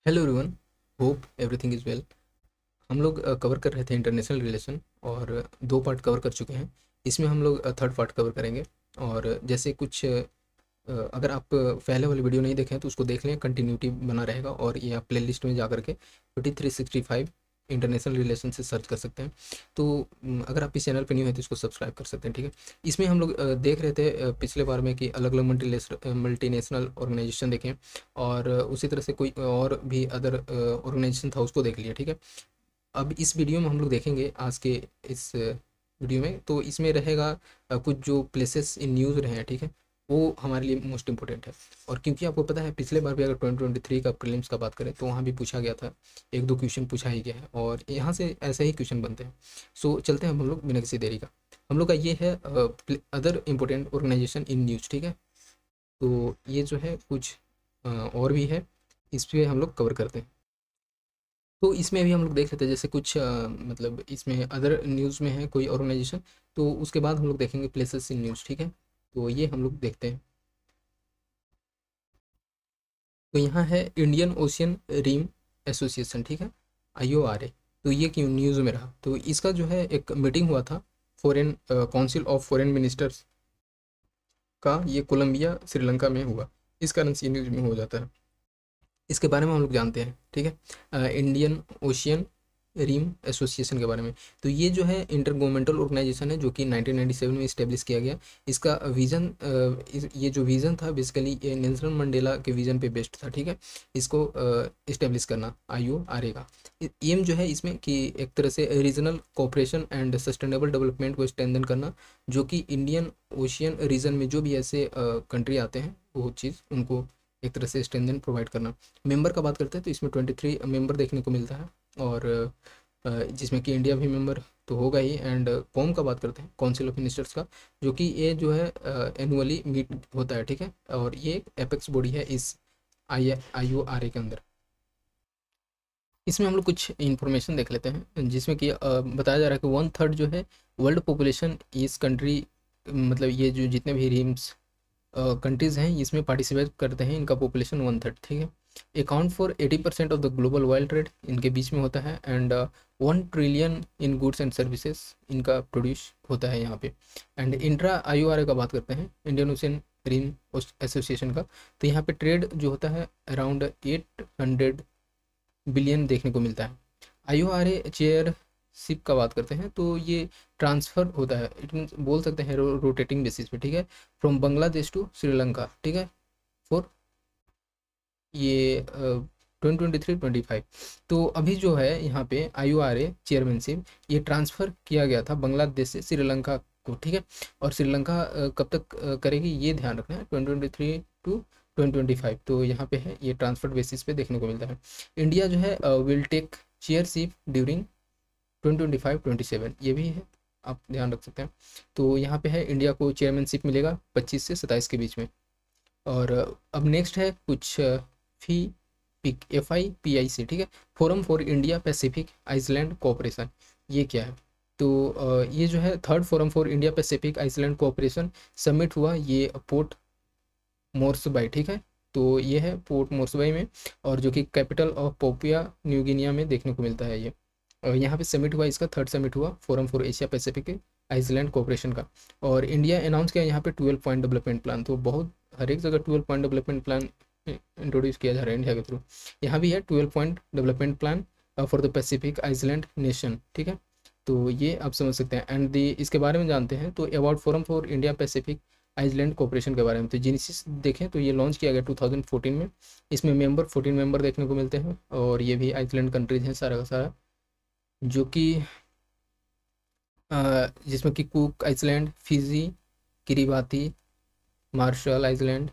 Hello everyone, hope everything is well. हम लोग cover कर रहे थे इंटरनेशनल रिलेशन और दो पार्ट कवर कर चुके हैं। इसमें हम लोग थर्ड पार्ट कवर करेंगे। और जैसे कुछ अगर आप पहले वाली वीडियो नहीं देखें तो उसको देख लें, कंटिन्यूटी बना रहेगा। और ये आप प्ले लिस्ट में जा करके 2365 इंटरनेशनल रिलेशन से सर्च कर सकते हैं। तो अगर आप इस चैनल पर न्यू है तो इसको सब्सक्राइब कर सकते हैं, ठीक है। इसमें हम लोग देख रहे थे पिछले बार में कि अलग अलग मल्टीनेशनल ऑर्गेनाइजेशन देखें, और उसी तरह से कोई और भी अदर ऑर्गेनाइजेशन था उसको देख लिया, ठीक है। अब इस वीडियो में हम लोग देखेंगे आज के इस वीडियो में, तो इसमें रहेगा कुछ जो प्लेसेस इन न्यूज़ रहे हैं, ठीक है, वो हमारे लिए मोस्ट इंपॉर्टेंट है। और क्योंकि आपको पता है पिछले बार भी अगर 2023 का प्रीलिम्स का बात करें तो वहाँ भी पूछा गया था, एक दो क्वेश्चन पूछा ही गया है और यहाँ से ऐसे ही क्वेश्चन बनते हैं। सो चलते हैं हम लोग बिना किसी देरी का। हम लोग का ये है other important organisation in news, ठीक है। तो ये जो है कुछ और भी है, इस पर हम लोग कवर करते हैं। तो इसमें भी हम लोग देख लेते हैं जैसे कुछ मतलब इसमें अदर न्यूज़ में है कोई ऑर्गेनाइजेशन, तो उसके बाद हम लोग देखेंगे प्लेसेस इन न्यूज़, ठीक है। तो ये हम लोग देखते हैं। तो यहाँ है इंडियन ओशियन रिम एसोसिएशन, ठीक है, IORA। तो ये क्यों न्यूज़ में रहा, तो इसका जो है एक मीटिंग हुआ था foreign council of foreign ministers का, ये कोलंबिया श्रीलंका में हुआ। इस कारण से ये न्यूज़ में हो जाता है। इसके बारे में हम लोग जानते हैं, ठीक है, इंडियन ओशियन रिम एसोसिएशन के बारे में। तो ये जो है इंटर गवर्नमेंटल ऑर्गेनाइजेशन है जो कि 1997 में इस्टेब्लिश किया गया। इसका विज़न ये जो विज़न था बेसिकली ये नेल्सन मंडेला के विज़न पे बेस्ड था, ठीक है। इसको इस्टेब्लिश करना IORA का एम जो है इसमें कि एक तरह से regional cooperation and sustainable development को स्ट्रेंथन करना, जो कि इंडियन ओशियन रीजन में जो भी ऐसे कंट्री आते हैं वो चीज़ उनको एक तरह से स्ट्रेंथन प्रोवाइड करना। मेंबर का बात करते हैं तो इसमें 23 मेंबर देखने को मिलता है, और जिसमें कि इंडिया भी मेंबर तो होगा ही। एंड कॉम का बात करते हैं, काउंसिल ऑफ मिनिस्टर्स का, जो कि ये जो है एनुअली मीट होता है, ठीक है। और ये एक एपेक्स बॉडी है इस IORA के अंदर। इसमें हम लोग कुछ इंफॉर्मेशन देख लेते हैं जिसमें कि बताया जा रहा है कि 1/3 जो है वर्ल्ड पॉपुलेशन इस कंट्री, मतलब ये जो जितने भी रिम्स कंट्रीज़ हैं इसमें पार्टिसिपेट करते हैं, इनका पॉपुलेशन 1/3, ठीक है। Account for 80% of the global world trade इनके बीच में होता है। And 1 trillion in goods and services इनका प्रोड्यूस होता है यहाँ पे। एंड इंट्रा IORA का बात करते हैं, इंडियन ओशियन रिम एसोसिएशन का, तो यहाँ पे ट्रेड जो होता है अराउंड 800 बिलियन देखने को मिलता है। IORA चेयरशिप का बात करते हैं तो ये ट्रांसफ़र होता है, इट मीन्स बोल सकते हैं रोटेटिंग बेसिस पे, ठीक है, फ्रॉम बांग्लादेश टू श्रीलंका, ठीक है, फॉर ये 2023-25। तो अभी जो है यहाँ पे IORA चेयरमैनशिप ये ट्रांसफ़र किया गया था बांग्लादेश से श्रीलंका को, ठीक है। और श्रीलंका कब तक करेगी ये ध्यान रखना है, 2023 टू 2025। तो यहाँ पे है ये ट्रांसफर बेसिस पे देखने को मिलता है। इंडिया जो है विल टेक चेयरशिप ड्यूरिंग 2025-27, ये भी है, आप ध्यान रख सकते हैं। तो यहाँ पे है इंडिया को चेयरमैनशिप मिलेगा 25 से 27 के बीच में। और अब नेक्स्ट है कुछ फी पिक FIPIC, ठीक है, forum for India Pacific island cooperation. ये क्या है, तो ये जो है third forum for India Pacific island cooperation summit हुआ, ये पोर्ट मोर्सबाई, ठीक है। तो ये है पोर्ट मोर्सबाई में, और जो कि कैपिटल ऑफ पोपिया न्यू गिनिया में देखने को मिलता है ये। और यहाँ पे समिट हुआ, इसका थर्ड समिट हुआ forum for Asia Pacific island cooperation का। और इंडिया अनाउंस किया यहाँ पे 12 पॉइंट डेवलपमेंट प्लान, तो बहुत हर एक जगह 12 पॉइंट डेवलपमेंट प्लान इंट्रोड्यूस किया जा रहा है इंडिया के थ्रू। यहाँ भी है 12 point development plan for the Pacific island nation, ठीक है। तो ये आप समझ सकते हैं। एंड दी इसके बारे में जानते हैं तो award forum for India Pacific island cooperation के बारे में, तो जेनेसिस देखें तो ये लॉन्च किया गया 2014 में। इसमें मेंबर 14 मेंबर देखने को मिलते हैं, और ये भी आइसलैंड कंट्रीज हैं सारा का सारा, जो कि जिसमें कि Cook Island, Fiji, Kiribati, Marshall Island,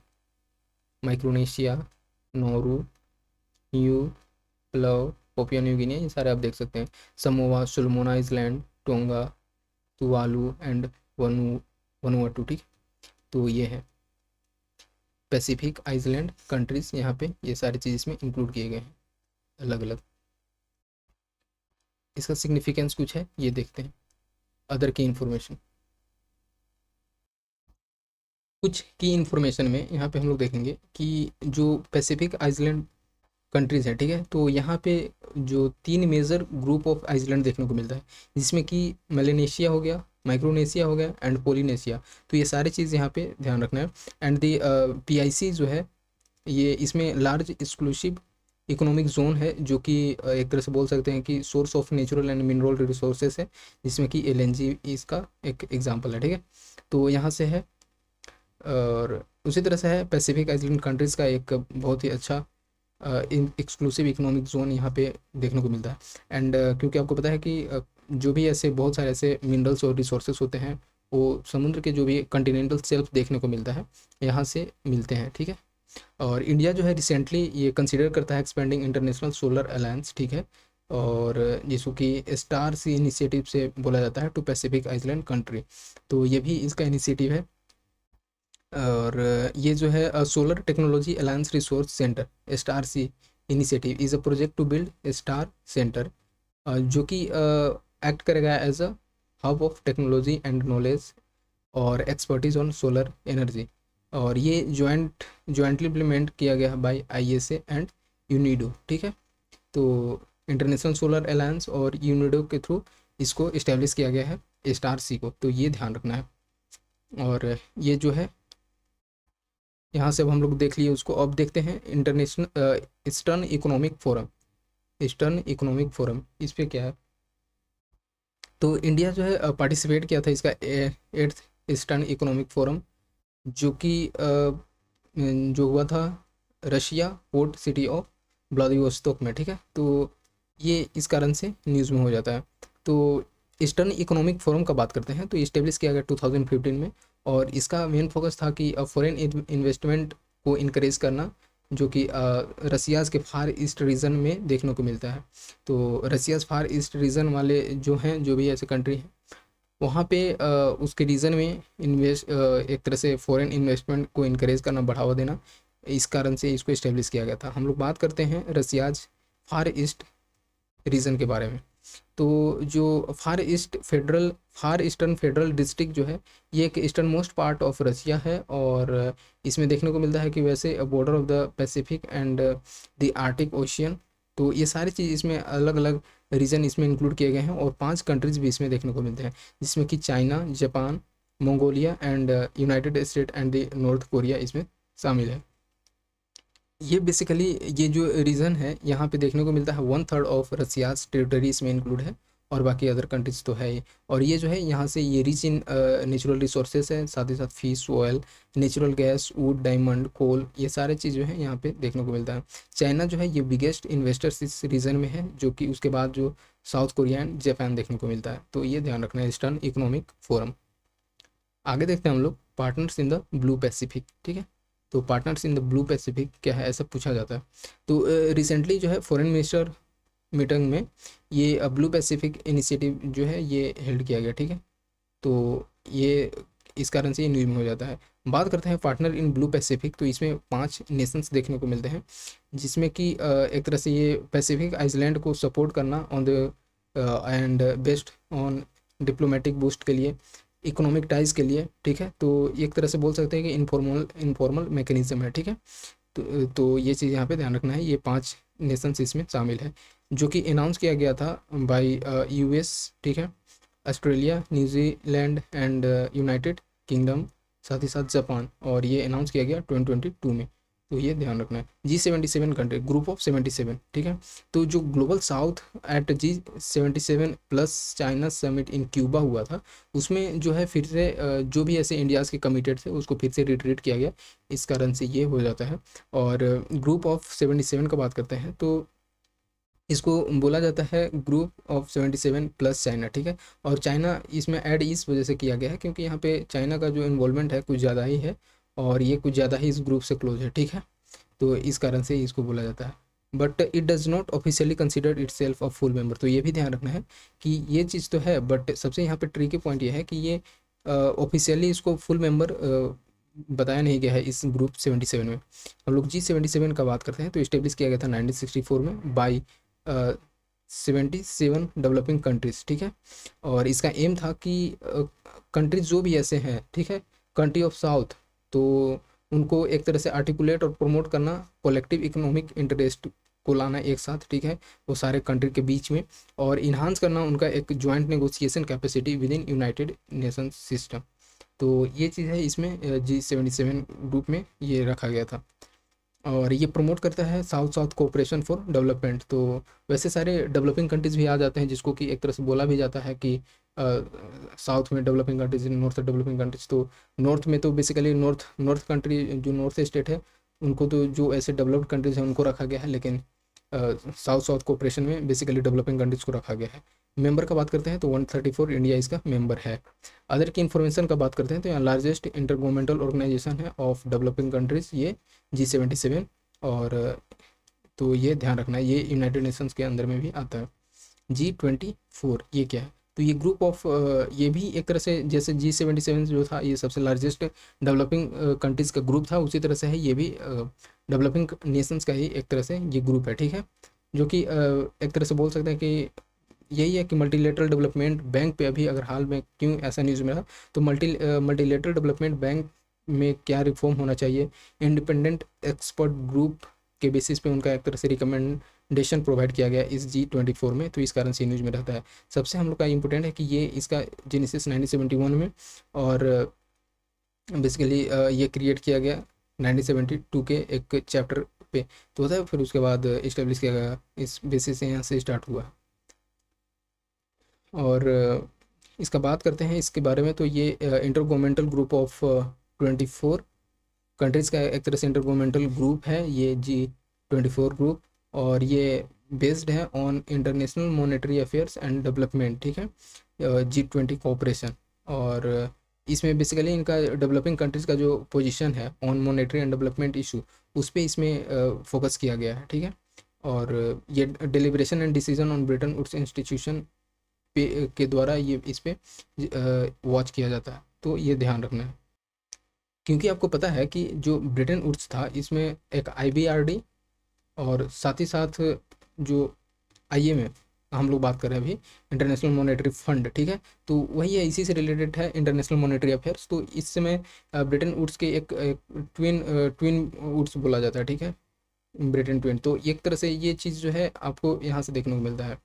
Micronesia, Nauru, New Palau, Papua New Guinea, ये सारे आप देख सकते हैं। Samoa, Solomon Island, Tonga, Tuvalu and Vanuatu, ठीक। तो ये है पैसिफिक आइसलैंड कंट्रीज, यहाँ पे ये सारी चीज़ इसमें इंक्लूड किए गए हैं अलग अलग। इसका सिग्निफिकेंस कुछ है ये देखते हैं, अदर की इन्फॉर्मेशन। कुछ की इन्फॉर्मेशन में यहाँ पे हम लोग देखेंगे कि जो पैसिफिक आइसलैंड कंट्रीज़ हैं, ठीक है। तो यहाँ पे जो 3 मेजर ग्रुप ऑफ आइसलैंड देखने को मिलता है, जिसमें कि मेलेनेशिया हो गया, माइक्रोनेशिया हो गया एंड पोलिनेशिया। तो ये सारी चीज़ यहाँ पे ध्यान रखना है। एंड दी PIC जो है ये इसमें लार्ज एक्सक्लूसिव इकोनॉमिक जोन है, जो कि एक तरह से बोल सकते हैं कि source of natural and mineral resources है, जिसमें कि LNG इसका एक एग्जांपल है, ठीक है। तो यहाँ से है, और उसी तरह से है पैसिफिक आइलैंड कंट्रीज़ का एक बहुत ही अच्छा एक्सक्लूसिव इकोनॉमिक जोन यहाँ पे देखने को मिलता है। एंड क्योंकि आपको पता है कि जो भी ऐसे बहुत सारे ऐसे मिनरल्स और रिसोर्सेज होते हैं, वो समुद्र के जो भी कंटिनेंटल शेल्फ देखने को मिलता है यहाँ से मिलते हैं, ठीक है। और इंडिया जो है रिसेंटली ये कंसिडर करता है एक्सपेंडिंग इंटरनेशनल सोलर अलायंस, ठीक है, और जिसको कि स्टार सी इनिशिएटिव से बोला जाता है टू पैसिफिक आइलैंड कंट्री। तो ये भी इसका इनिशिएटिव है। और ये जो है solar technology alliance resource centre star C initiative is a project to build star centre, जो कि एक्ट करेगा as a hub of technology and knowledge और एक्सपर्टीज ऑन सोलर एनर्जी। और ये जॉइंटली इम्प्लीमेंट किया गया है बाय ISA एंड यूनिडो, ठीक है। तो इंटरनेशनल सोलर अलायंस और यूनिडो के थ्रू इसको इस्टेब्लिश किया गया है स्टार सी को, तो ये ध्यान रखना है। और ये जो है यहाँ से अब हम लोग देख लिए उसको। अब देखते हैं international eastern economic forum. Eastern economic forum इस पे क्या है, तो इंडिया जो है पार्टिसिपेट किया था इसका 8th ईस्टर्न इकोनॉमिक फोरम, जो कि जो हुआ था Russia port city of Vladivostok में, ठीक है। तो ये इस कारण से न्यूज़ में हो जाता है। तो ईस्टर्न इकोनॉमिक फोरम का बात करते हैं, तो इस्टेब्लिश किया गया 2015 में, और इसका मेन फोकस था कि फॉरेन इन्वेस्टमेंट को इनक्रेज करना, जो कि रसियाज़ के फार ईस्ट रीजन में देखने को मिलता है। तो रसियाज़ फार ईस्ट रीजन वाले जो हैं, जो भी ऐसे कंट्री हैं, वहाँ पे उसके रीजन में एक तरह से फॉरेन इन्वेस्टमेंट को इनक्रेज करना, बढ़ावा देना, इस कारण से इसको इस्टेब्लिश किया गया था। हम लोग बात करते हैं रसियाज़ फार ईस्ट रीजन के बारे में। तो जो फार ईस्टर्न फेडरल डिस्ट्रिक्ट जो है, ये एक eastern most part of Russia है, और इसमें देखने को मिलता है कि वैसे border of the Pacific and the Arctic ocean. तो ये सारी चीज़ इसमें अलग अलग रीजन इसमें इंक्लूड किए गए हैं, और 5 कंट्रीज़ भी इसमें देखने को मिलते हैं, जिसमें कि China, Japan, Mongolia and United state and the north Korea इसमें शामिल है। ये बेसिकली ये जो रीजन है यहाँ पे देखने को मिलता है 1/3 ऑफ रसियाज टेरिटरी इसमें इंक्लूड है, और बाकी अदर कंट्रीज तो है ही। और ये जो है यहाँ से ये रिच इन नेचुरल रिसोर्सेज है, साथ ही साथ fish, oil, natural gas, wood, diamond, coal, ये सारे चीज़ जो है यहाँ पे देखने को मिलता है। चाइना जो है ये बिगेस्ट इन्वेस्टर्स इस रीजन में है, जो कि उसके बाद जो साउथ कोरिया एंड जापान देखने को मिलता है। तो ये ध्यान रखना है ईस्टर्न इकोनॉमिक फोरम। आगे देखते हैं हम लोग partners in the blue Pacific, ठीक है। तो partners in the blue Pacific क्या है, ऐसा पूछा जाता है। तो रिसेंटली जो है फॉरेन मिनिस्टर मीटिंग में ये ब्लू पैसिफिक इनिशिएटिव जो है ये हेल्ड किया गया, ठीक है। तो ये इस कारण से ये न्यूज़ में हो जाता है। बात करते हैं पार्टनर इन ब्लू पैसिफिक, तो इसमें 5 नेशंस देखने को मिलते हैं, जिसमें कि एक तरह से ये पैसिफिक आइसलैंड को सपोर्ट करना on the end based on diplomatic boost के लिए, इकोनॉमिक टाइज के लिए, ठीक है। तो एक तरह से बोल सकते हैं कि इनफॉर्मल मैकेनिज्म है, ठीक है। तो ये चीज़ यहाँ पे ध्यान रखना है। ये 5 नेशंस इसमें शामिल है, जो कि अनाउंस किया गया था बाय US, ठीक है, Australia, New Zealand and United kingdom, साथ ही साथ जापान, और ये अनाउंस किया गया 2022 में। तो ये ध्यान रखना है। G77 कंट्री, ग्रुप ऑफ 77, ठीक है। तो जो global south at G77 plus China summit in Cuba हुआ था, उसमें जो है फिर से जो भी ऐसे इंडियाज़ के कमिटेड थे उसको फिर से रिट्रीट किया गया, इस कारण से ये हो जाता है। और ग्रुप ऑफ 77 का बात करते हैं, तो इसको बोला जाता है ग्रुप ऑफ 77 प्लस चाइना, ठीक है। और चाइना इसमें ऐड इस वजह से किया गया है क्योंकि यहाँ पे चाइना का जो इन्वॉल्वमेंट है कुछ ज़्यादा ही है, और ये कुछ ज़्यादा ही इस ग्रुप से क्लोज है, ठीक है। तो इस कारण से इसको बोला जाता है। But it does not officially consider it self a full member. तो ये भी ध्यान रखना है कि ये चीज़ तो है, बट सबसे यहाँ पे ट्रिकी पॉइंट ये है कि ये ऑफिशियली इसको फुल मेंबर बताया नहीं गया है इस ग्रुप 77 में। हम लोग G77 का बात करते हैं, तो इस्टेब्लिश किया गया था 1964 में बाई 77 डेवलपिंग कंट्रीज़, ठीक है। और इसका एम था कि कंट्रीज जो भी ऐसे हैं, ठीक है, कंट्री ऑफ साउथ, तो उनको एक तरह से आर्टिकुलेट और प्रमोट करना कलेक्टिव इकोनॉमिक इंटरेस्ट को लाना एक साथ, ठीक है, वो सारे कंट्री के बीच में, और इन्हांस करना उनका एक joint negotiation capacity with in United nation system. तो ये चीज़ है इसमें G77 ग्रुप में ये रखा गया था। और ये प्रमोट करता है south south cooperation for development. तो वैसे सारे डेवलपिंग कंट्रीज़ भी आ जाते हैं, जिसको कि एक तरह से बोला भी जाता है कि साउथ में developing countries, north developing countries. तो नॉर्थ में तो बेसिकली नॉर्थ कंट्री जो नॉर्थ स्टेट है उनको तो जो ऐसे डेवलप्ड कंट्रीज हैं उनको रखा गया है, लेकिन साउथ साउथ कोऑपरेशन में बेसिकली डेवलपिंग कंट्रीज को रखा गया है। मेंबर का बात करते हैं तो 134 इंडिया इसका मेंबर है। अदर की इन्फॉर्मेशन का बात करते हैं तो यहाँ लार्जेस्ट इंटर गवर्नमेंटल ऑर्गेनाइजेशन है ऑफ डेवलपिंग कंट्रीज ये G77। और तो ये ध्यान रखना है, ये यूनाइटेड नेशंस के अंदर में भी आता है। G24 ये क्या है, तो ये ग्रुप ऑफ ये भी एक तरह से जैसे G77 जो था ये सबसे लार्जेस्ट डेवलपिंग कंट्रीज़ का ग्रुप था, उसी तरह से है ये भी डेवलपिंग नेशंस का ही एक तरह से ये ग्रुप है, ठीक है। जो कि एक तरह से बोल सकते हैं कि यही है कि मल्टीलेटरल डेवलपमेंट बैंक पे अभी अगर हाल में क्यों ऐसा न्यूज़ में रहा, तो मल्टीलेटरल डेवलपमेंट बैंक में क्या रिफॉर्म होना चाहिए, इंडिपेंडेंट एक्सपर्ट ग्रुप के बेसिस पे उनका एक तरह से रिकमेंडेशन प्रोवाइड किया गया इस G24 में, तो इस कारण से न्यूज़ में रहता है। सबसे हम लोग का इम्पोर्टेंट है कि ये इसका जेनेसिस 1971 में, और बेसिकली ये क्रिएट किया गया 1972 के एक चैप्टर पे, तो होता है, फिर उसके बाद इस्टेब्लिश किया गया, इस बेसिस से यहाँ से स्टार्ट हुआ। और इसका बात करते हैं इसके बारे में, तो ये inter governmental group of 24 countries का एक तरह से इंटर गवर्नमेंटल ग्रुप है ये G24 ग्रुप, और ये बेस्ड है on international monetary affairs and development, ठीक है, G20 कोऑपरेशन। और इसमें बेसिकली इनका डेवलपिंग कंट्रीज़ का जो पोजीशन है on monetary and development issue, उस पर इसमें फोकस किया गया है, ठीक है। और ये deliberation and decision on Bretton Woods institution पे के द्वारा ये इस पर वॉच किया जाता है, तो ये ध्यान रखना है। क्योंकि आपको पता है कि जो ब्रिटेन वुड्स था इसमें एक IBRD और साथ ही साथ जो IMF हम लोग बात कर रहे हैं अभी, इंटरनेशनल मॉनेटरी फंड, ठीक है, तो वही है, इसी से रिलेटेड है इंटरनेशनल मॉनेटरी अफेयर्स। तो इस समय ब्रिटेन वुड्स के एक ट्विन वुड्स बोला जाता है, ठीक है, ब्रिटेन ट्विन। तो एक तरह से ये चीज़ जो है आपको यहाँ से देखने को मिलता है,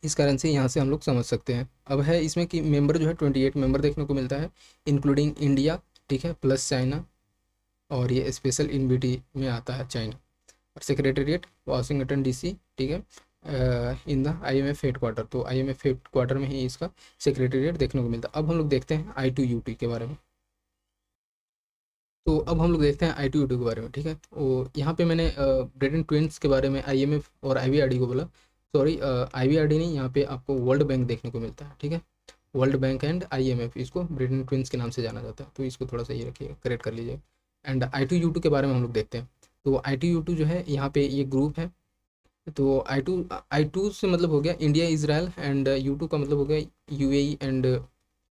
इस कारण से यहाँ से हम लोग समझ सकते हैं। अब है इसमें कि मेंबर जो है 28 मेंबर देखने को मिलता है, इंक्लूडिंग इंडिया, ठीक है, प्लस चाइना, और ये स्पेशल इन्विटी में आता है चाइना। और सेक्रेटेरिएट वाशिंगटन DC, ठीक है, इन द IMF हेडक्वार्टर, तो IMF हेडक्वार्टर में ही इसका सेक्रेटेरिएट देखने को मिलता है। अब हम लोग देखते हैं I2U2 के बारे में। तो अब हम लोग देखते हैं I2U2 के बारे में, ठीक है। वो यहाँ पे मैंने ब्रिटेन ट्विंस के बारे में IMF और IBRD को बोला, सॉरी, IBRD नहीं, यहाँ पे आपको वर्ल्ड बैंक देखने को मिलता है, ठीक है, वर्ल्ड बैंक एंड IMF, इसको ब्रिटेन ट्विंस के नाम से जाना जाता है, तो इसको थोड़ा सा ये रखिएगा, करेक्ट कर लीजिए। एंड I2U2 के बारे में हम लोग देखते हैं। तो I2U2 जो है यहाँ पे ये ग्रुप है, तो I2 से मतलब हो गया इंडिया इजराइल, एंड U2 का मतलब हो गया UAE, एंड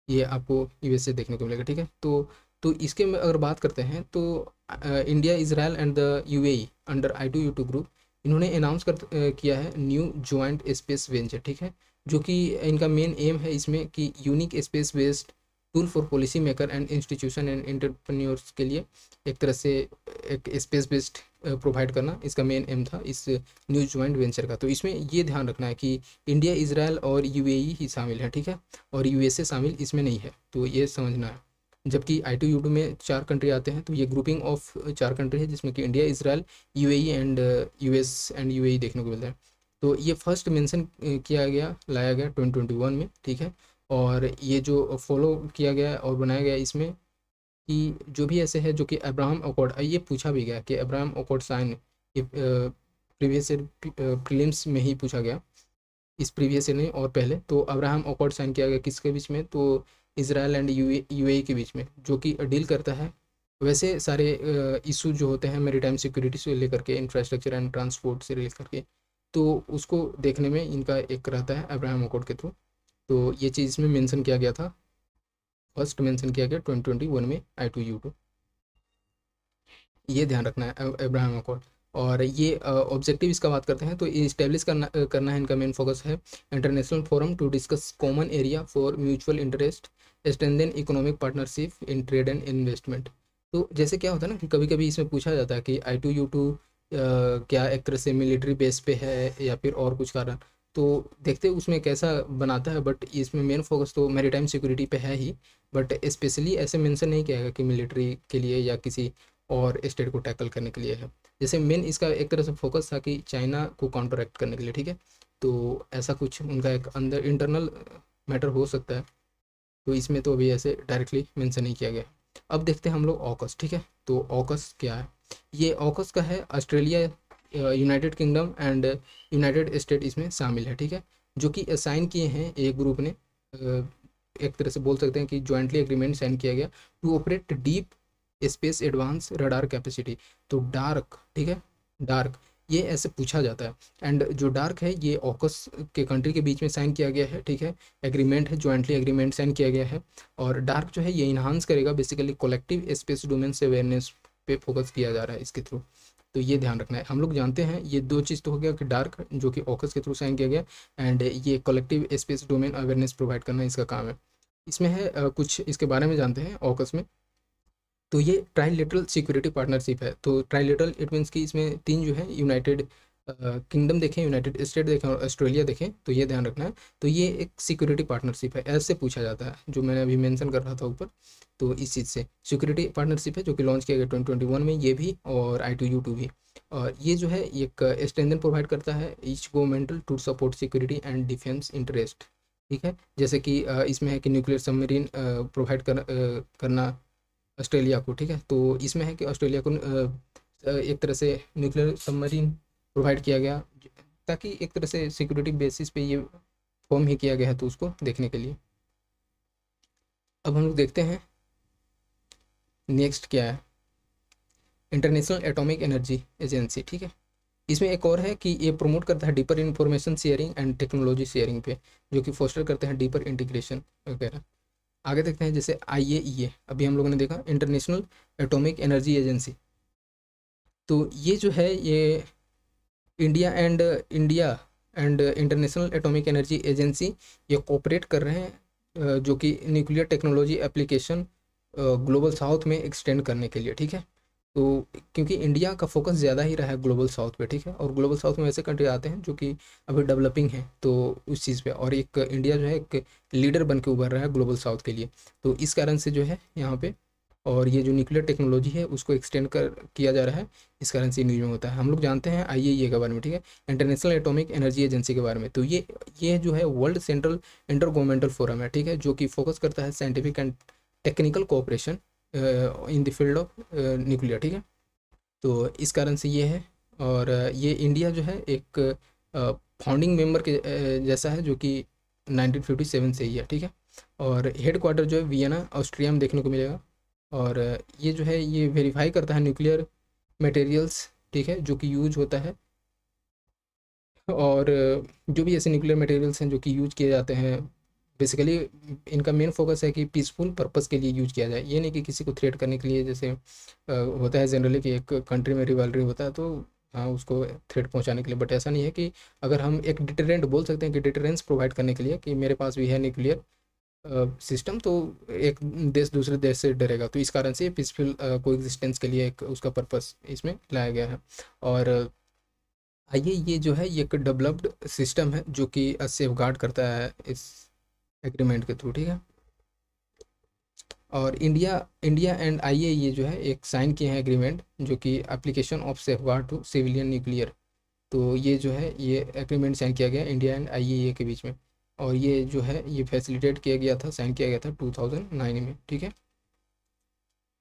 ये आपको USA देखने को मिलेगा, ठीक है। तो इसके में अगर बात करते हैं तो India Israel and the UAE under I2U2 group, इन्होंने अनाउंस किया है न्यू जॉइंट स्पेस वेंचर, ठीक है, जो कि इनका मेन एम है इसमें कि unique space based tool for policy maker and institution and entrepreneurs के लिए एक तरह से एक स्पेस बेस्ड प्रोवाइड करना इसका मेन एम था इस न्यू जॉइंट वेंचर का। तो इसमें ये ध्यान रखना है कि इंडिया इजराइल और UAE ही शामिल है, ठीक है, और USA शामिल इसमें नहीं है, तो ये समझना है। जबकि I2U2 में 4 कंट्री आते हैं, तो ये ग्रुपिंग ऑफ 4 कंट्री है, जिसमें कि India Israel UAE and US and UAE देखने को मिलता है। तो ये फर्स्ट मेंशन लाया गया 2021 में, ठीक है। और ये जो फॉलो किया गया और बनाया गया इसमें कि जो भी ऐसे है जो कि अब्राहम अकॉर्ड, ये पूछा भी गया कि अब्राहम अकॉर्ड साइन, ये प्रीवियस प्रीलिम्स में ही पूछा गया, इस प्रीवियस ईयर नहीं और पहले, तो अब्राहम अकॉर्ड साइन किया गया किसके बीच में, तो इजराइल एंड UAE के बीच में, जो कि डील करता है वैसे सारे इशू जो होते हैं मेरीटाइम सिक्योरिटी से लेकर के इंफ्रास्ट्रक्चर एंड ट्रांसपोर्ट से रिलेट करके, तो उसको देखने में इनका एक रहता है अब्राहम अकॉर्ड के थ्रू। तो ये चीज़ इसमें मेंशन किया गया था, फर्स्ट मेंशन किया गया 2021 में I2U2, ये ध्यान रखना है अब्राहम अकॉर्ड। और ये ऑब्जेक्टिव इसका बात करते हैं तो इस्टेब्लिश करना है, इनका मेन फोकस है international forum to discuss common area for mutual interest, strengthen economic partnership in trade and investment. तो जैसे क्या होता है ना कि कभी कभी इसमें पूछा जाता है कि I2U2 क्या एक तरह से मिलिट्री बेस पे है या फिर और कुछ कारण, तो देखते हैं उसमें कैसा बनाता है। बट इसमें मेन फोकस तो मैरीटाइम सिक्योरिटी पे है ही, बट स्पेशली ऐसे मेंशन नहीं किया गया कि मिलिट्री के लिए या किसी और स्टेट को टैकल करने के लिए है। जैसे मेन इसका एक तरह से फोकस था कि चाइना को काउंटरएक्ट करने के लिए, ठीक है। तो ऐसा कुछ उनका एक अंदर इंटरनल मैटर हो सकता है, तो इसमें तो अभी ऐसे डायरेक्टली मेंशन नहीं किया गया। अब देखते हैं हम लोग ऑकस, ठीक है। तो ऑकस क्या है, ये ऑकस का है Australia, United kingdom and United state इसमें शामिल है, ठीक है। जो कि साइन किए हैं एक ग्रुप ने, एक तरह से बोल सकते हैं कि जॉइंटली एग्रीमेंट साइन किया गया to operate deep space advance radar capacity. तो डार्क, ठीक है, डार्क ये ऐसे पूछा जाता है। एंड जो डार्क है ये ऑकस के कंट्री के बीच में साइन किया गया है, ठीक है, एग्रीमेंट है, जॉइंटली एग्रीमेंट साइन किया गया है। और डार्क जो है ये इन्हांस करेगा बेसिकली कलेक्टिव स्पेस डोमेन से अवेयरनेस पे फोकस किया जा रहा है इसके थ्रू। तो ये ध्यान रखना है। हम लोग जानते हैं ये दो चीज़ तो हो गया कि डार्क जो कि ऑकस के थ्रू साइन किया गया, एंड ये collective space domain awareness provide करना इसका काम है। इसमें है कुछ इसके बारे में जानते हैं ऑकस में। तो ये ट्राइलेटरल सिक्योरिटी पार्टनरशिप है। तो ट्राइलेटरल इट मीन्स कि इसमें तीन जो है, यूनाइटेड किंगडम देखें, यूनाइटेड स्टेट देखें और ऑस्ट्रेलिया देखें, तो ये ध्यान रखना है। तो ये एक सिक्योरिटी पार्टनरशिप है, ऐसे पूछा जाता है, जो मैंने अभी मेंशन कर रहा था ऊपर। तो इस चीज़ से सिक्योरिटी पार्टनरशिप है जो कि लॉन्च किया गया 2021 में, ये भी और I2U2 भी। और ये जो है एक स्ट्रेंथन प्रोवाइड करता है each governmental to support security and defence interest, ठीक है। जैसे कि इसमें है कि न्यूक्लियर सबमरीन प्रोवाइड करना ऑस्ट्रेलिया को, ठीक है। तो इसमें है कि ऑस्ट्रेलिया को एक तरह से न्यूक्लियर सबमरीन प्रोवाइड किया गया, ताकि एक तरह से सिक्योरिटी बेसिस पे ये फॉर्म ही किया गया है, तो उसको देखने के लिए। अब हम लोग देखते हैं नेक्स्ट क्या है, इंटरनेशनल एटॉमिक एनर्जी एजेंसी, ठीक है। इसमें एक और है कि ये प्रमोट करता है deeper information sharing and technology sharing पे, जो कि फोस्टर करते हैं डीपर इंटीग्रेशन वगैरह। आगे देखते हैं जैसे IAEA, अभी हम लोगों ने देखा इंटरनेशनल एटॉमिक एनर्जी एजेंसी। तो ये जो है ये India and international atomic energy agency ये कोऑपरेट कर रहे हैं, जो कि nuclear technology application global south में एक्सटेंड करने के लिए, ठीक है। तो क्योंकि इंडिया का फोकस ज़्यादा ही रहा है ग्लोबल साउथ पे, ठीक है, और ग्लोबल साउथ में ऐसे कंट्री आते हैं जो कि अभी डेवलपिंग हैं, तो उस चीज़ पे, और एक इंडिया जो है एक लीडर बन के उभर रहा है ग्लोबल साउथ के लिए। तो इस कारण से जो है यहाँ पे, और ये जो न्यूक्लियर टेक्नोलॉजी है उसको एक्सटेंड किया जा रहा है, इस कारण से न्यूज में होता है। हम लोग जानते हैं IAEA के बारे में, ठीक है, इंटरनेशनल एटॉमिक एनर्जी एजेंसी के बारे में। तो ये जो है world central inter governmental forum है, ठीक है, जो कि फोकस करता है scientific and technical cooperation in the field of nuclear, ठीक है। तो इस कारण से ये है, और ये इंडिया जो है एक फाउंडिंग मेंबर के जैसा है, जो कि 1957 से ही है, ठीक है। और हेड क्वार्टर जो है वियना ऑस्ट्रिया में देखने को मिलेगा। और ये जो है ये वेरीफाई करता है न्यूक्लियर मटेरियल्स, ठीक है, जो कि यूज होता है, और जो भी ऐसे न्यूक्लियर मटेरियल्स हैं जो कि यूज किए जाते हैं, बेसिकली इनका मेन फोकस है कि पीसफुल पर्पस के लिए यूज किया जाए, ये नहीं कि किसी को थ्रेट करने के लिए। जैसे होता है जनरली कि एक कंट्री में रिवॉल्वरी होता है, तो हाँ उसको थ्रेट पहुंचाने के लिए, बट ऐसा नहीं है। कि अगर हम एक डिटरेंट बोल सकते हैं कि डिटरेंस प्रोवाइड करने के लिए, कि मेरे पास भी है न्यूक्लियर सिस्टम, तो एक देश दूसरे देश से डरेगा, तो इस कारण से पीसफुल कोएग्जिस्टेंस के लिए एक उसका पर्पस इसमें लाया गया है। और आइए, ये जो है ये एक डेवलप्ड सिस्टम है जो कि सेफ गार्ड करता है इस एग्रीमेंट के थ्रू, ठीक है। और इंडिया इंडिया एंड IAEA जो है एक साइन किए हैं एग्रीमेंट, जो कि application of safeguard to civilian nuclear. तो ये जो है ये एग्रीमेंट साइन किया गया इंडिया एंड IAEA के बीच में, और ये जो है ये फैसिलिटेट किया गया था, साइन किया गया था 2009 में, ठीक है।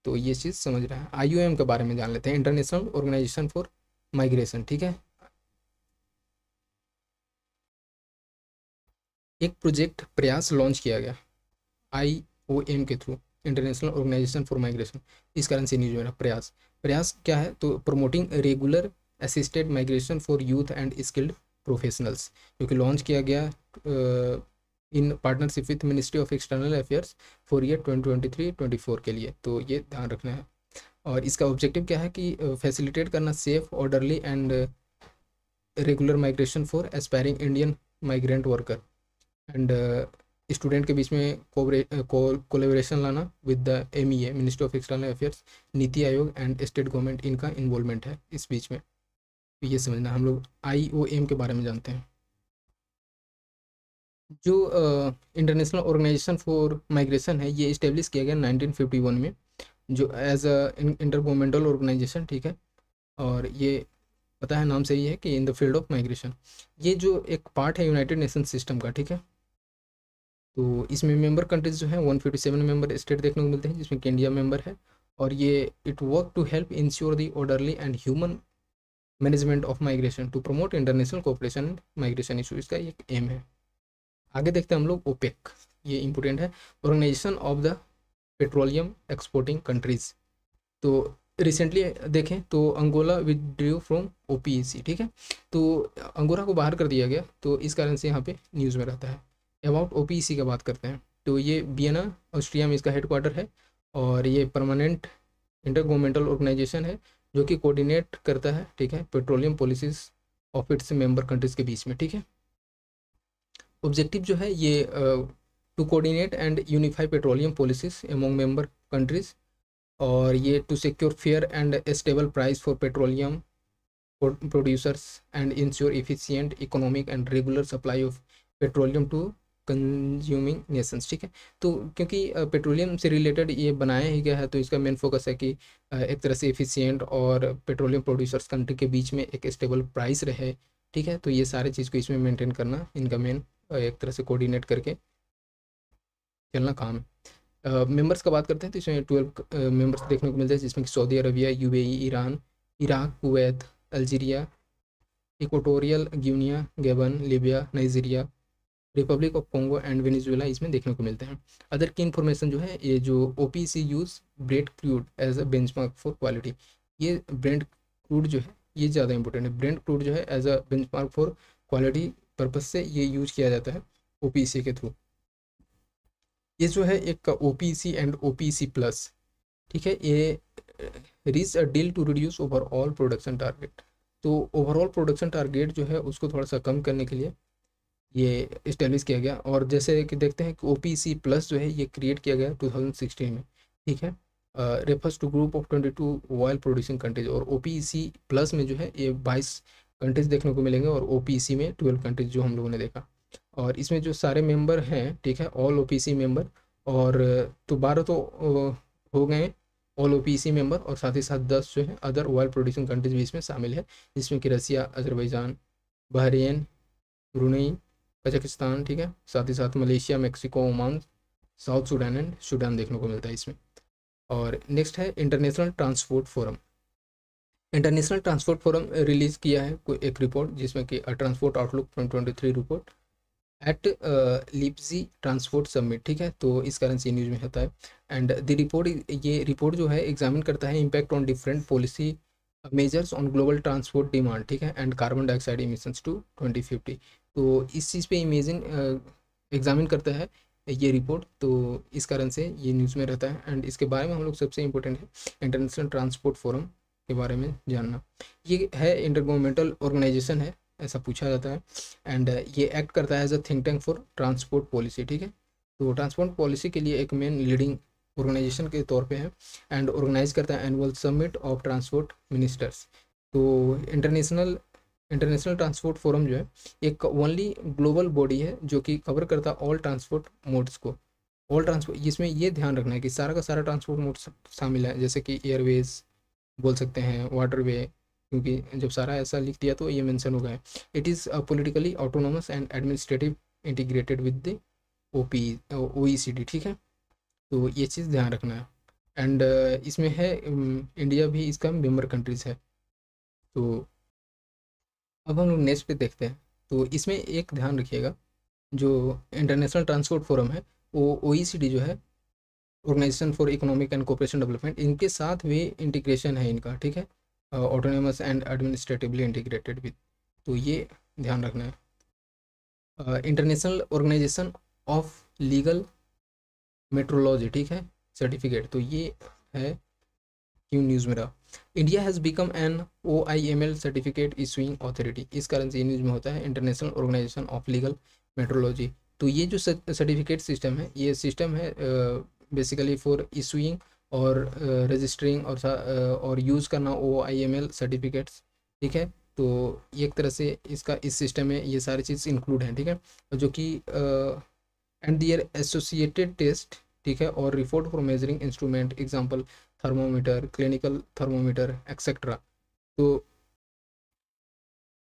तो ये चीज़ समझ रहे हैं। IOM के बारे में जान लेते हैं, इंटरनेशनल ऑर्गेनाइजेशन फॉर माइग्रेशन, ठीक है। एक प्रोजेक्ट प्रयास लॉन्च किया गया IOM के through, international organisation for migration, इस कारण से न्यूज में प्रयास। प्रयास क्या है, तो promoting regular assisted migration for youth and skilled professionals, जो कि लॉन्च किया गया in partnership with ministry of external affairs for year 2023-24 के लिए। तो ये ध्यान रखना है। और इसका ऑब्जेक्टिव क्या है कि फैसिलिटेट करना safe, orderly and regular migration for aspiring Indian migrant worker and student के बीच में कोलेबोरेशन लाना with the MEA, ministry of external affairs, NITI Aayog and state government, इनका इन्वॉल्वमेंट है इस बीच में। तो ये समझना, हम लोग IOM के बारे में जानते हैं। जो इंटरनेशनल ऑर्गेनाइजेशन फॉर माइग्रेशन है, ये इस्टेब्लिश किया गया 1951 में, जो as a intergovernmental organisation, ठीक है। और ये पता है नाम से ही है कि in the field of migration, ये जो एक पार्ट है यूनाइटेड नेशन सिस्टम का, ठीक है। तो इसमें मेंबर कंट्रीज जो है 157 मेंबर स्टेट देखने को मिलते हैं, जिसमें कि इंडिया मेंबर है। और ये it work to help ensure the orderly and humane management of migration to promote international cooperation migration issue, इसका एक एम है। आगे देखते हैं हम लोग ओपेक, ये इंपॉर्टेंट है, organisation of the petroleum exporting countries. तो रिसेंटली देखें तो अंगोला विथड्रू फ्रॉम OPEC, ठीक है। तो अंगोला को बाहर कर दिया गया, तो इस कारण से यहाँ पे न्यूज़ में रहता है। अबाउट OPEC का बात करते हैं, तो ये वियना ऑस्ट्रिया में इसका हेडक्वार्टर है। और ये परमानेंट इंटर गवर्नमेंटल ऑर्गेनाइजेशन है, जो कि कोऑर्डिनेट करता है, ठीक है, petroleum policies of its member countries के बीच में, ठीक है। ऑब्जेक्टिव जो है ये to coordinate and unify petroleum policies among member countries, और ये to secure fair and stable price for petroleum producers and ensure efficient economic and regular supply of petroleum to consuming nations, ठीक है। तो क्योंकि petroleum से related ये बनाया ही गया है, तो इसका मेन फोकस है कि एक तरह से इफिशिएंट और पेट्रोलियम प्रोड्यूसर्स कंट्री के बीच में एक स्टेबल प्राइस रहे, ठीक है। तो ये सारे चीज़ को इसमें मेंटेन करना इनका मेन एक तरह से कोऑर्डिनेट करके चलना काम है। मेंबर्स का बात करते हैं, तो इसमें 12 मेंबर्स देखने को मिलते हैं, जिसमें कि Saudi Arabia, UAE, Iran, Iraq, Kuwait, Algeria, equatorial Guinea, Gabon, Libya, Nigeria, Republic of Congo and Venezuela इसमें देखने को मिलते हैं। अदर की इन्फॉर्मेशन जो है, ये जो OPEC use Brent crude as a benchmark for quality, ये ब्रेड क्रूड जो है ये ज़्यादा इंपॉर्टेंट है। ब्रेड क्रूड जो है as a benchmark for quality purpose से ये यूज किया जाता है OPEC के थ्रू। ये जो है एक OPEC एंड OPEC प्लस, ठीक है, ये reach a deal to reduce overall production target. तो ओवरऑल प्रोडक्शन टारगेट जो है उसको थोड़ा सा कम करने के लिए ये इस्टेब्लिश किया गया। और जैसे कि देखते हैं कि OPEC प्लस जो है ये क्रिएट किया गया 2016 में, ठीक है। Refers to group of 22 oil producing countries, और OPEC प्लस में जो है ये 22 कंट्रीज देखने को मिलेंगे, और OPEC में 12 कंट्रीज जो हम लोगों ने देखा। और इसमें जो सारे मेंबर हैं, ठीक है, ऑल OPEC मेंबर, और तो 12 तो हो गए ऑल OPEC मेंबर, और साथ ही साथ 10 जो है अदर ऑयल प्रोड्यूसिंग कंट्रीज भी इसमें शामिल है, जिसमें कि Russia, Azerbaijan, Bahrain, Brunei, Kazakhstan, ठीक है, साथ ही साथ Malaysia, Mexico, Oman, South Sudan and Sudan देखने को मिलता है इसमें। और नेक्स्ट है international transport forum. International transport forum release किया है कोई एक रिपोर्ट, जिसमें कि transport outlook 2023 report at Leipzig transport summit, ठीक है। तो इस कारण से न्यूज़ में होता है। एंड द रिपोर्ट, ये रिपोर्ट जो है एग्जामिन करता है impact on different policy measures on global transport demand, ठीक है, and carbon dioxide emissions to 2050। तो इस चीज़ पे इमेजिन एग्जामिन करता है ये रिपोर्ट, तो इस कारण से ये न्यूज़ में रहता है। एंड इसके बारे में हम लोग सबसे इम्पोर्टेंट है इंटरनेशनल ट्रांसपोर्ट फोरम के बारे में जानना। ये है इंटर गवर्नमेंटल ऑर्गेनाइजेशन है, ऐसा पूछा जाता है। एंड ये एक्ट करता है as a think tank for transport policy, ठीक है। तो ट्रांसपोर्ट पॉलिसी के लिए एक मेन लीडिंग ऑर्गेनाइजेशन के तौर पे है, एंड ऑर्गेनाइज करता है annual summit of transport ministers. तो इंटरनेशनल इंटरनेशनल ट्रांसपोर्ट फोरम जो है एक ओनली ग्लोबल बॉडी है, जो कि कवर करता है ऑल ट्रांसपोर्ट मोड्स को। ऑल ट्रांसपोर्ट, इसमें ये ध्यान रखना है कि सारा का सारा ट्रांसपोर्ट मोड शामिल है, जैसे कि एयरवेज बोल सकते हैं, वाटरवे, क्योंकि जब सारा ऐसा लिख दिया तो ये मेंशन हो गया। It is politically autonomous and administrative integrated with the OECD, ठीक है। तो ये चीज़ ध्यान रखना है। एंड इसमें है इंडिया भी इसका मेंबर कंट्रीज है। तो अब हम लोग नेक्स्ट पे देखते हैं। तो इसमें एक ध्यान रखिएगा, जो इंटरनेशनल ट्रांसपोर्ट फोरम है वो OECD जो है organisation for economic and cooperation development, इनके साथ भी इंटीग्रेशन है इनका, ठीक है, autonomous and administratively integrated with. तो ये ध्यान रखना है। International organisation of legal metrology, ठीक है, सर्टिफिकेट। तो ये है क्यों न्यूज़ में रहा। India has become an OIML certificate issuing authority, इस कारण से ये न्यूज़ में होता है international organisation of legal metrology. तो ये जो सर्टिफिकेट सिस्टम है, ये सिस्टम है बेसिकली फॉर इशूइंग और रजिस्टरिंग और यूज़ करना OIML सर्टिफिकेट्स, ठीक है, तो ये एक तरह से इसका इस सिस्टम में ये सारी चीज़ इंक्लूड हैं, ठीक है, जो कि एंड दियर एसोसिएटेड टेस्ट, ठीक है, और report for measuring instrument, example thermometer, clinical thermometer etcetera.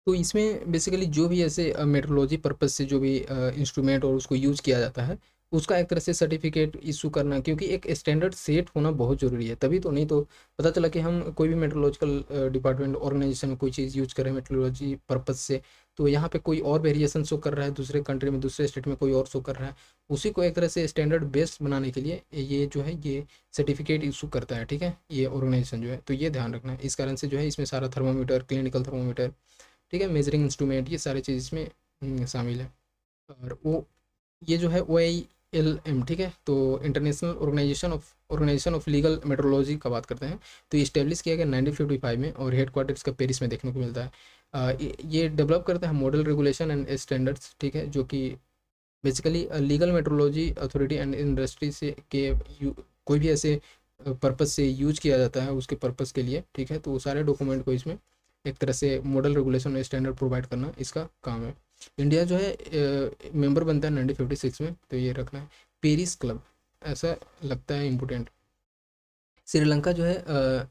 तो इसमें बेसिकली जो भी ऐसे मेट्रोलॉजी पर्पज से जो भी इंस्ट्रूमेंट और उसको यूज़ किया जाता है, उसका एक तरह से सर्टिफिकेट इशू करना, क्योंकि एक स्टैंडर्ड सेट होना बहुत ज़रूरी है, तभी तो, नहीं तो पता चला कि हम कोई भी मेट्रोलॉजिकल डिपार्टमेंट ऑर्गेनाइजेशन में कोई चीज़ यूज़ करें मेट्रोलॉजी पर्पज से, तो यहाँ पे कोई और वेरिएशन शो कर रहा है, दूसरे कंट्री में, दूसरे स्टेट में कोई और शो कर रहा है, उसी को एक तरह से स्टैंडर्ड बेस्ड बनाने के लिए ये जो है ये सर्टिफिकेट इशू करता है, ठीक है, ये ऑर्गेनाइजेशन जो है। तो ये ध्यान रखना है, इस कारण से जो है इसमें सारा थर्मोमीटर, क्लिनिकल थर्मोमीटर, ठीक है, मेजरिंग इंस्ट्रूमेंट, ये सारी चीज़ इसमें शामिल है। और वो ये जो है OILM, ठीक है, तो international organisation of legal metrology का बात करते हैं। तो ये इस्टेब्लिश किया गया 1955 में, और हेडक्वार्टर इसका पेरिस में देखने को मिलता है। ये डेवलप करता है मॉडल रेगुलेशन एंड स्टैंडर्ड्स, ठीक है, जो कि basically legal metrology authority and industry से के कोई भी ऐसे पर्पज़ से यूज किया जाता है उसके पर्पज़ के लिए, ठीक है, तो वो सारे डॉक्यूमेंट को इसमें एक तरह से मॉडल रेगुलेशन और स्टैंडर्ड प्रोवाइड करना इसका काम है। इंडिया जो है मेंबर बनता है 1956 में, तो ये रखना है। पेरिस क्लब, ऐसा लगता है इम्पोर्टेंट। श्रीलंका जो है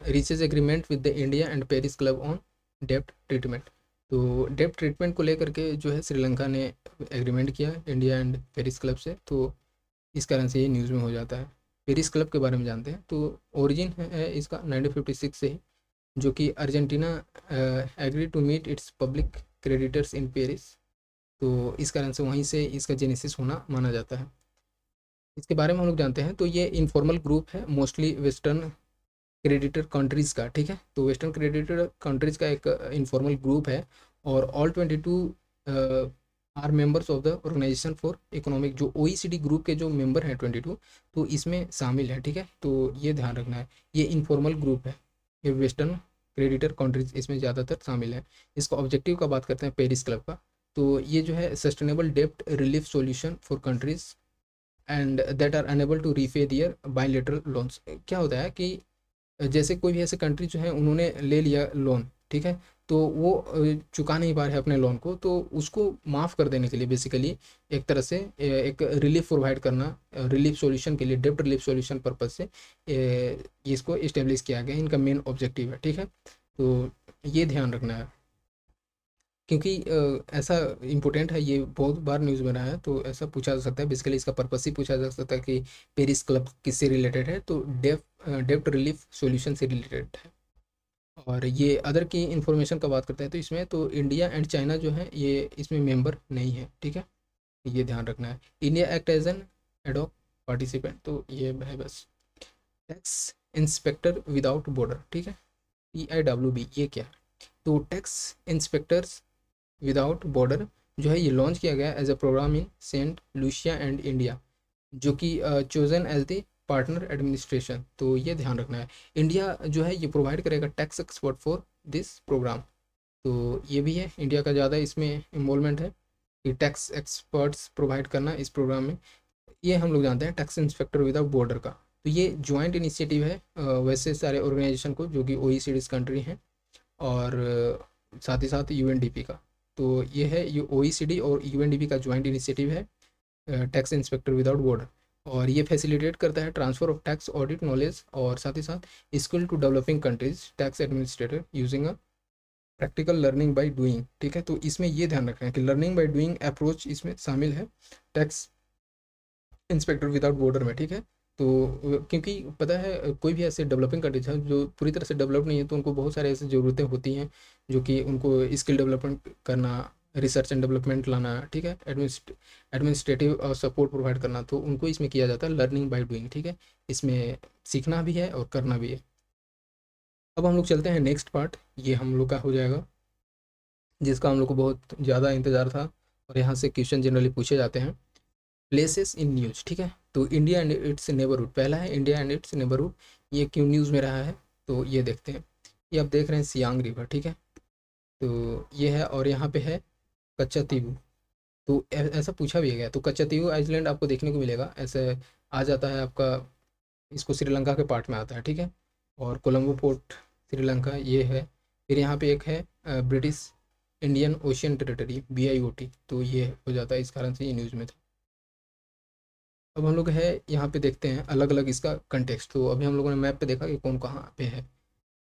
reaches agreement with the India and Paris club on डेप्ट ट्रीटमेंट। तो डेप्ट ट्रीटमेंट को लेकर के जो है श्रीलंका ने एग्रीमेंट किया इंडिया एंड पेरिस क्लब से, तो इस कारण से ये न्यूज़ में हो जाता है। पेरिस क्लब के बारे में जानते हैं, तो ओरिजिन है इसका 1956 से ही, जो कि Argentina agree to meet its public creditors in Paris, तो इस कारण से वहीं से इसका जेनेसिस होना माना जाता है। इसके बारे में हम लोग जानते हैं, तो ये इनफॉर्मल ग्रुप है मोस्टली वेस्टर्न क्रेडिटर कंट्रीज़ का, ठीक है, तो वेस्टर्न क्रेडिटर कंट्रीज़ का एक इनफॉर्मल ग्रुप है, और all 22 are members of the organisation for economic, जो OECD ग्रुप के जो मेंबर हैं 22, तो इसमें शामिल है, ठीक है, तो ये ध्यान रखना है, ये इनफॉर्मल ग्रुप है, ये वेस्टर्न क्रेडिटर कंट्रीज इसमें ज़्यादातर शामिल है। इसका ऑब्जेक्टिव का बात करते हैं पेरिस क्लब का, तो ये जो है सस्टेनेबल डेप्ट relief solution for countries and that are unable to repay their bilateral loans. क्या होता है कि जैसे कोई भी ऐसे कंट्री जो है उन्होंने ले लिया लोन, ठीक है, तो वो चुका नहीं पा रहे अपने लोन को, तो उसको माफ़ कर देने के लिए बेसिकली एक तरह से एक रिलीफ प्रोवाइड करना, रिलीफ सॉल्यूशन के लिए, डेप्ट रिलीफ सॉल्यूशन पर्पज से इसको इस्टेब्लिश किया गया, इनका मेन ऑब्जेक्टिव है, ठीक है, तो ये ध्यान रखना है, क्योंकि ऐसा इम्पोर्टेंट है, ये बहुत बार न्यूज़ में रहा है, तो ऐसा पूछा जा सकता है, बेसिकली इसका पर्पस ही पूछा जा सकता है कि पेरिस क्लब किससे रिलेटेड है, तो डेप्ट रिलीफ सॉल्यूशन से रिलेटेड है। और ये अदर की इन्फॉर्मेशन का बात करते हैं, तो इसमें तो इंडिया एंड चाइना जो है ये इसमें मेंबर नहीं है, ठीक है, ये ध्यान रखना है। India act as an ad hoc participant, तो ये है बस। टैक्स इंस्पेक्टर विदाउट बॉर्डर, ठीक है, TIWB, ये क्या है, तो टैक्स इंस्पेक्टर्स विदाउट बॉर्डर जो है ये लॉन्च किया गया as a programme in Saint Lucia and India, जो कि chosen as the partner administration, तो ये ध्यान रखना है। इंडिया जो है ये प्रोवाइड करेगा tax expert for this programme, तो ये भी है, इंडिया का ज़्यादा इसमें इन्वॉल्वमेंट है कि टैक्स एक्सपर्ट्स प्रोवाइड करना इस प्रोग्राम में। ये हम लोग जानते हैं टैक्स इंस्पेक्टर विदाउट बॉर्डर का, तो ये ज्वाइंट इनिशिएटिव है वैसे सारे ऑर्गेनाइजेशन को जो कि OECD कंट्री हैं, और साथ ही साथ UNDP का, तो ये है ये OECD और UNDP का ज्वाइंट इनिशिएटिव है टैक्स इंस्पेक्टर विदाउट बॉर्डर, और ये फैसिलिटेट करता है transfer of tax audit knowledge, और साथ ही साथ skill to developing countries tax administrator using a practical learning by doing, ठीक है, तो इसमें ये ध्यान रखना है कि लर्निंग बाय डूइंग अप्रोच इसमें शामिल है टैक्स इंस्पेक्टर विदाउट बॉर्डर में, ठीक है, तो क्योंकि पता है कोई भी ऐसे डेवलपिंग कंट्रीज है जो पूरी तरह से डेवलप नहीं है, तो उनको बहुत सारे ऐसी ज़रूरतें होती हैं जो कि उनको स्किल डेवलपमेंट करना, रिसर्च एंड डेवलपमेंट लाना, ठीक है, एडमिनिस्ट्रेटिव सपोर्ट प्रोवाइड करना, तो उनको इसमें किया जाता है लर्निंग बाय डूइंग, ठीक है, इसमें सीखना भी है और करना भी है। अब हम लोग चलते हैं नेक्स्ट पार्ट, ये हम लोग का हो जाएगा जिसका हम लोग को बहुत ज़्यादा इंतज़ार था, और यहाँ से क्वेश्चन जनरली पूछे जाते हैं, प्लेसेस इन न्यूज़, ठीक है, तो इंडिया एंड इट्स नेबरहुड, पहला है इंडिया एंड इट्स नेबरहुड, ये क्यों न्यूज़ में रहा है, तो ये देखते हैं। ये आप देख रहे हैं सियांग रिवर, ठीक है, तो ये है, और यहाँ पे है कच्चातीवू, तो ऐसा पूछा भी गया, तो कच्चातीवू आइलैंड आपको देखने को मिलेगा, ऐसे आ जाता है आपका, इसको श्रीलंका के पार्ट में आता है, ठीक है, और कोलंबो पोर्ट श्रीलंका ये है। फिर यहाँ पे एक है British Indian Ocean territory BIOT, तो ये हो जाता है, इस कारण से ये न्यूज़ में था। अब हम लोग है यहाँ पे देखते हैं अलग अलग इसका कंटेक्स्ट। तो अभी हम लोगों ने मैप पे देखा कि कौन कहाँ पे है।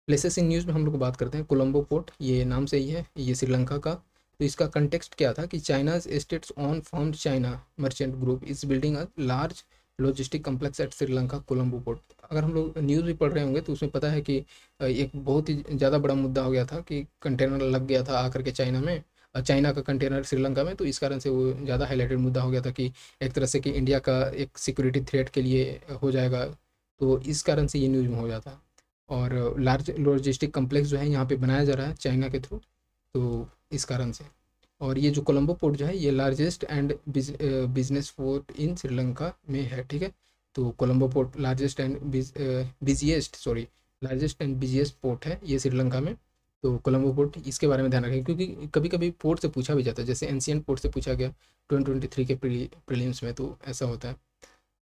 प्लेसेस इन न्यूज़ में हम लोग बात करते हैं। कोलंबो पोर्ट, ये नाम से ही है, ये श्रीलंका का। तो इसका कंटेक्स्ट क्या था कि China's states on found China merchant group is building a large logistic complex at Sri Lanka Colombo port. अगर हम लोग न्यूज़ भी पढ़ रहे होंगे तो उसमें पता है कि एक बहुत ही ज़्यादा बड़ा मुद्दा हो गया था कि कंटेनर लग गया था आकर के चाइना में, चाइना का कंटेनर श्रीलंका में। तो इस कारण से वो ज़्यादा हाईलाइटेड मुद्दा हो गया था कि एक तरह से कि इंडिया का एक सिक्योरिटी थ्रेट के लिए हो जाएगा। तो इस कारण से ये न्यूज़ में हो जाता। और लार्ज लॉजिस्टिक कम्प्लेक्स जो है यहाँ पे बनाया जा रहा है चाइना के थ्रू, तो इस कारण से। और ये जो कोलंबो पोर्ट जो है ये largest and business port in Sri Lanka में है, ठीक है। तो Colombo port largest and largest and busiest port है ये श्रीलंका में। तो कोलंबो पोर्ट, इसके बारे में ध्यान रखें क्योंकि कभी कभी पोर्ट से पूछा भी जाता है, जैसे एंशियंट पोर्ट से पूछा गया 2023 के प्रीलिम्स में, तो ऐसा होता है।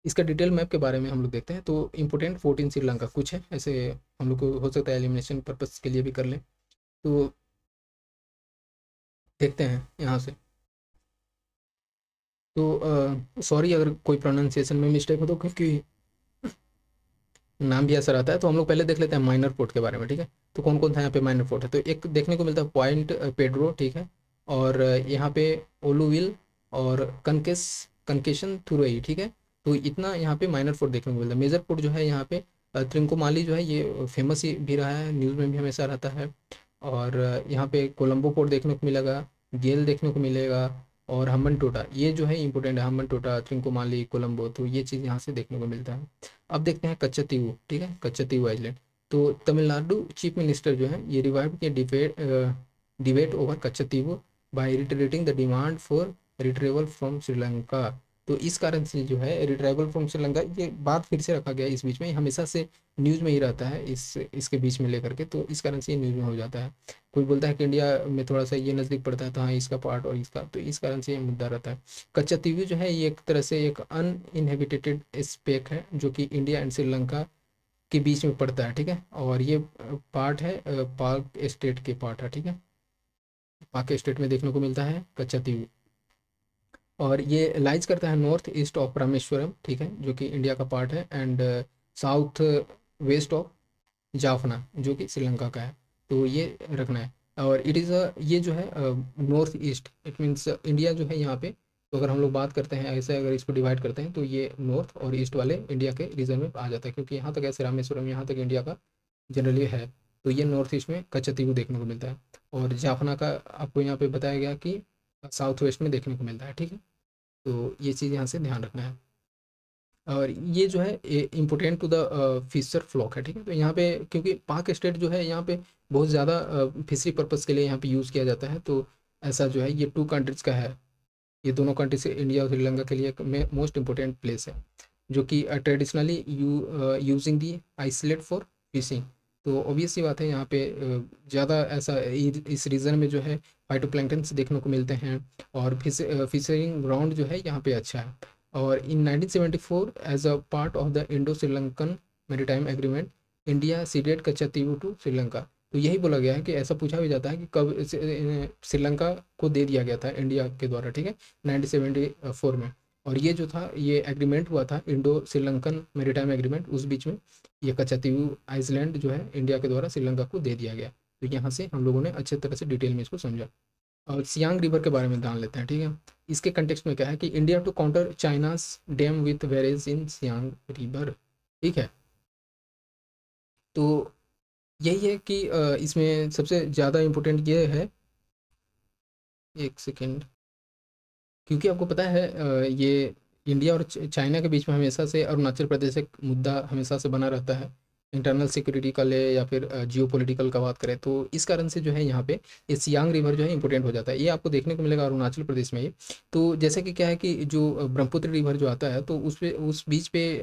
इसका डिटेल मैप के बारे में हम लोग देखते हैं। तो इम्पोर्टेंट पोर्ट इन श्रीलंका कुछ है ऐसे, हम लोग को हो सकता है एलिमिनेशन पर्पस के लिए भी कर लें। तो देखते हैं यहाँ से। तो सॉरी अगर कोई प्रोनाउंसिएशन में मिस्टेक हो तो, क्योंकि नाम भी ऐसा रहता है। तो हम लोग पहले देख लेते हैं माइनर पोर्ट के बारे में, ठीक है। तो कौन कौन सा यहाँ पे माइनर पोर्ट है, तो एक देखने को मिलता है पॉइंट पेड्रो, ठीक है। और यहाँ पे ओलूविल और कनकेशन थुरई, ठीक है। तो इतना यहाँ पे माइनर पोर्ट देखने को मिलता है। मेजर पोर्ट जो है यहाँ पे त्रिंकोमाली जो है ये फेमस ही भी रहा है, न्यूज़ में भी हमेशा रहता है। और यहाँ पे कोलंबो पोर्ट देखने को मिलेगा, गेल देखने को मिलेगा, और हम्बन टोटा ये जो है इंपॉर्टेंट है, हम्बन टोटा, त्रिंकोमाली, कोलंबो, तो ये चीज़ यहाँ से देखने को मिलता है। अब देखते हैं कच्चतीवू, ठीक है, कच्चतीवू आइलैंड। तो तमिलनाडु चीफ मिनिस्टर जो है ये रिवाइव के debate over Katchatheevu by reiterating the demand for retrieval from Sri Lanka. तो इस कारण से जो है रिट्राइवल फ्रॉम श्रीलंका ये बात फिर से रखा गया इस बीच में, हमेशा से न्यूज़ में ही रहता है इसके बीच में लेकर के, तो इस कारण से ये न्यूज़ में हो जाता है। कोई बोलता है कि इंडिया में थोड़ा सा ये नज़दीक पड़ता है, तो हाँ इसका पार्ट और इसका, तो इस कारण से ये मुद्दा रहता है। कच्चा तीवी जो है ये एक तरह से एक अनइनहेबिटेटेड स्पेक है जो कि इंडिया एंड श्रीलंका के बीच में पड़ता है, ठीक है। और ये पार्ट है पाक स्टेट के पार्ट है, ठीक है, पाक स्टेट में देखने को मिलता है कच्चा तीवी। और ये लाइज करता है नॉर्थ ईस्ट ऑफ रामेश्वरम, ठीक है, जो कि इंडिया का पार्ट है, and south west of Jaffna जो कि श्रीलंका का है। तो ये रखना है। और इट इज़ ये जो है north east, it means India जो है यहाँ पे। तो अगर हम लोग बात करते हैं ऐसे, अगर इसको डिवाइड करते हैं तो ये नॉर्थ और ईस्ट वाले इंडिया के रीजन में आ जाता है, क्योंकि यहाँ तक ऐसे रामेश्वरम यहाँ तक इंडिया का जनरली है। तो ये नॉर्थ ईस्ट में कच्चतीवू देखने को मिलता है। और जाफना का आपको यहाँ पे बताया गया कि साउथ वेस्ट में देखने को मिलता है, ठीक है। तो ये चीज़ यहाँ से ध्यान रखना है। और ये जो है important to the fisher flock है, ठीक है। तो यहाँ पे क्योंकि पाक स्टेट जो है यहाँ पे बहुत ज़्यादा फिशरी पर्पज़ के लिए यहाँ पे यूज़ किया जाता है, तो ऐसा जो है ये 2 कंट्रीज़ का है। ये दोनों कंट्री से इंडिया और श्रीलंका के लिए एक मोस्ट इम्पोर्टेंट प्लेस है, जो कि traditionally using the islet for fishing. तो ऑब्वियस सी बात है यहाँ पे ज़्यादा ऐसा इस रीजन में जो है फाइटोप्लैंक्टन्स देखने को मिलते हैं, और फिशरिंग ग्राउंड जो है यहाँ पे अच्छा है। और in 1974 as a part of the Indo Sri Lankan maritime agreement India ceded Katchatheevu to Sri Lanka. तो यही बोला गया है कि ऐसा पूछा भी जाता है कि कब श्रीलंका को दे दिया गया था इंडिया के द्वारा, ठीक है, 1974 में। और ये जो था ये एग्रीमेंट हुआ था इंडो श्रीलंकन मैरीटाइम एग्रीमेंट, उस बीच में ये कच्चतीवू आइसलैंड जो है इंडिया के द्वारा श्रीलंका को दे दिया गया। तो यहाँ से हम लोगों ने अच्छे तरह से डिटेल में इसको समझा। और सियांग रिवर के बारे में जान लेते हैं, ठीक है। इसके कंटेक्स्ट में क्या है कि India to counter China's dam with barrage in Siang river, ठीक है। तो यही है कि इसमें सबसे ज़्यादा इम्पोर्टेंट ये है, एक सेकेंड, क्योंकि आपको पता है ये इंडिया और चाइना के बीच में हमेशा से अरुणाचल प्रदेश एक मुद्दा हमेशा से बना रहता है, इंटरनल सिक्योरिटी का ले या फिर जियो पॉलिटिकल का बात करें, तो इस कारण से जो है यहाँ पे ये सियांग रिवर जो है इंपॉर्टेंट हो जाता है। ये आपको देखने को मिलेगा अरुणाचल प्रदेश में। ये तो जैसे कि क्या है कि जो ब्रह्मपुत्र रिवर जो आता है तो उस बीच पे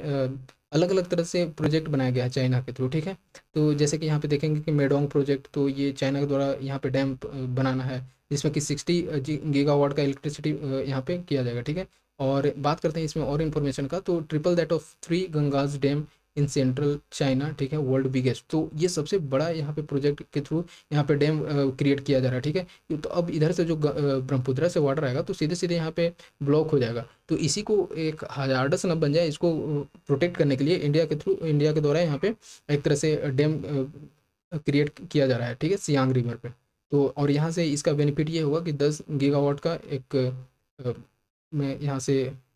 अलग अलग तरह से प्रोजेक्ट बनाया गया है चाइना के थ्रू, ठीक है। तो जैसे कि यहाँ पे देखेंगे कि मेडोंग प्रोजेक्ट, तो ये चाइना के द्वारा यहाँ पे डैम बनाना है, जिसमें कि 60 गीगावाट का इलेक्ट्रिसिटी यहाँ पे किया जाएगा, ठीक है। और बात करते हैं इसमें और इन्फॉर्मेशन का, तो triple that of 3 Gorges dam in central China, ठीक है, वर्ल्ड बिगेस्ट। तो ये सबसे बड़ा यहाँ पे प्रोजेक्ट के थ्रू यहाँ पे डैम क्रिएट किया जा रहा है, ठीक है। तो अब इधर से जो ब्रह्मपुत्रा से वाटर आएगा तो सीधे सीधे यहाँ पे ब्लॉक हो जाएगा। तो इसी को एक हजार्डस न बन जाए, इसको प्रोटेक्ट करने के लिए इंडिया के द्वारा यहाँ पे एक तरह से डैम क्रिएट किया जा रहा है, ठीक है, सियांग रिवर पे। तो और यहाँ से इसका बेनिफिट ये होगा कि 10 गीगावाट का एक में यहाँ से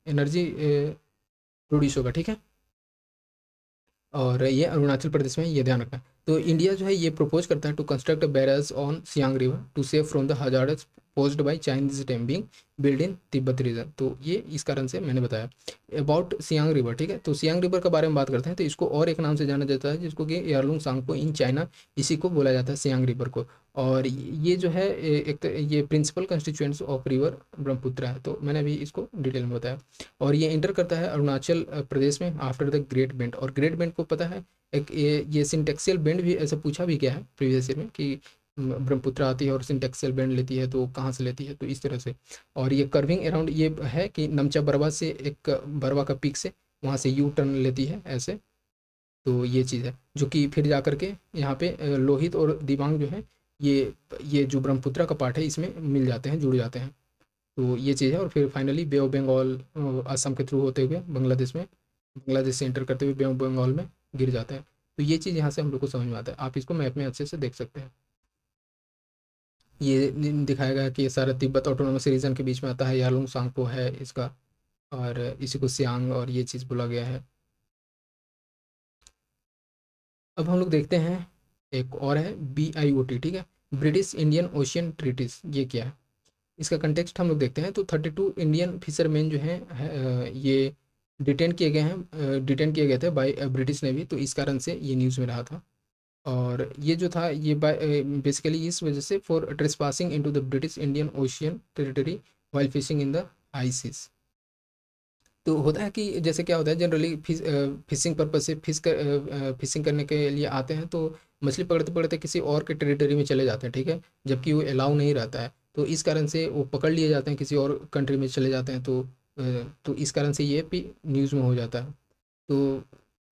एनर्जी प्रोड्यूस होगा, ठीक है। और ये अरुणाचल प्रदेश में, ये ध्यान रखना। तो इंडिया जो है ये प्रपोज करता है to construct a barrage on Siang river to save from the hazards posed by Chinese dam being build in Tibet region. तो ये इस कारण से मैंने बताया अबाउट सियांग रिवर, ठीक है। तो सियांग रिवर के बारे में बात करते हैं, तो इसको और एक नाम से जाना जाता है जिसको कि यारलुंग सांगपो इन चाइना, इसी को बोला जाता है सियांग रिवर को। और ये जो है ये principal constituents of river Brahmaputra है। तो मैंने अभी इसको डिटेल में बताया। और ये इंटर करता है अरुणाचल प्रदेश में आफ्टर द ग्रेट बेंड। और ग्रेट बेंड को पता है एक ये सिंटेक्सियल बेंड भी ऐसे पूछा भी गया है प्रीवियस ईयर में कि ब्रह्मपुत्रा आती है और सिंटेक्सियल बेंड लेती है तो कहाँ से लेती है, तो इस तरह से। और ये कर्विंग अराउंड ये है कि नमचा बरवा से एक बरवा का पीक से वहाँ से यू टर्न लेती है ऐसे। तो ये चीज़ है जो कि फिर जा कर के यहाँ पे लोहित और दिबांग जो है ये जो ब्रह्मपुत्रा का पार्ट है इसमें मिल जाते हैं, जुड़ जाते हैं। तो ये चीज़ है। और फिर finally Bay of Bengal Assam के थ्रू होते हुए बांग्लादेश से एंटर करते हुए बे ऑफ बंगाल में गिर जाते हैं। तो ये चीज़ यहाँ से हम लोग को समझ में आता है। आप इसको मैप में अच्छे से देख सकते हैं। ये दिखाया गया कि ये सारा तिब्बत ऑटोनोमस रीजन के बीच में आता है, यालुंग सांगपो है इसका, और इसी को सियांग और ये चीज़ बोला गया है। अब हम लोग देखते हैं एक और है BIOT, ठीक है, ब्रिटिश इंडियन ओशियन ट्रीटीज। ये क्या है, इसका कंटेक्स्ट हम लोग देखते हैं। तो 32 इंडियन फिशरमैन जो हैं ये डिटेन किए गए थे बाय ब्रिटिश नेवी। तो इस कारण से ये न्यूज़ में रहा था। और ये जो था ये बेसिकली इस वजह से for trespassing into the British Indian Ocean Territory while fishing in the high seas. तो होता है कि जैसे क्या होता है जनरली फिशिंग पर्पज से फिशिंग करने के लिए आते हैं तो मछली पकड़ते पकड़ते किसी और के टेरिटरी में चले जाते हैं, ठीक है, जबकि वो अलाउ नहीं रहता है। तो इस कारण से वो पकड़ लिए जाते हैं, किसी और कंट्री में चले जाते हैं। तो इस कारण से ये भी न्यूज़ में हो जाता है। तो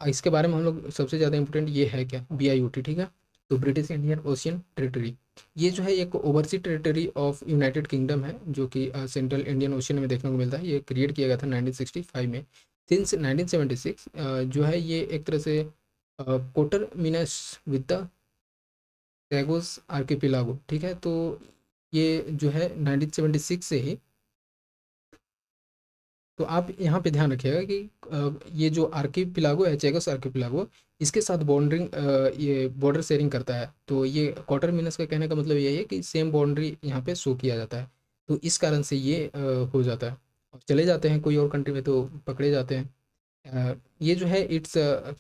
इसके बारे में हम लोग सबसे ज़्यादा इम्पोर्टेंट ये है क्या, BIOT, ठीक है। तो ब्रिटिश इंडियन ओशियन टेरिटरी ये जो है एक oversee territory of United kingdom है जो कि सेंट्रल इंडियन ओशियन में देखने को मिलता है। ये क्रिएट किया गया था 1965 में। सिंस 1976 जो है ये एक तरह से कोटर मिनस विद द टैगोस आर्किपिलागो, ठीक है। तो ये जो है 1976 से ही, तो आप यहाँ पे ध्यान रखिएगा कि ये जो आर्किपिलागो है, चैगोस आर्किपिलागो, इसके साथ ये बॉर्डर शेयरिंग करता है। तो ये क्वार्टर मिनस का कहने का मतलब यही है कि सेम बाउंड्री यहाँ पे शो किया जाता है। तो इस कारण से ये हो जाता है और चले जाते हैं कोई और कंट्री में तो पकड़े जाते हैं। ये जो है it's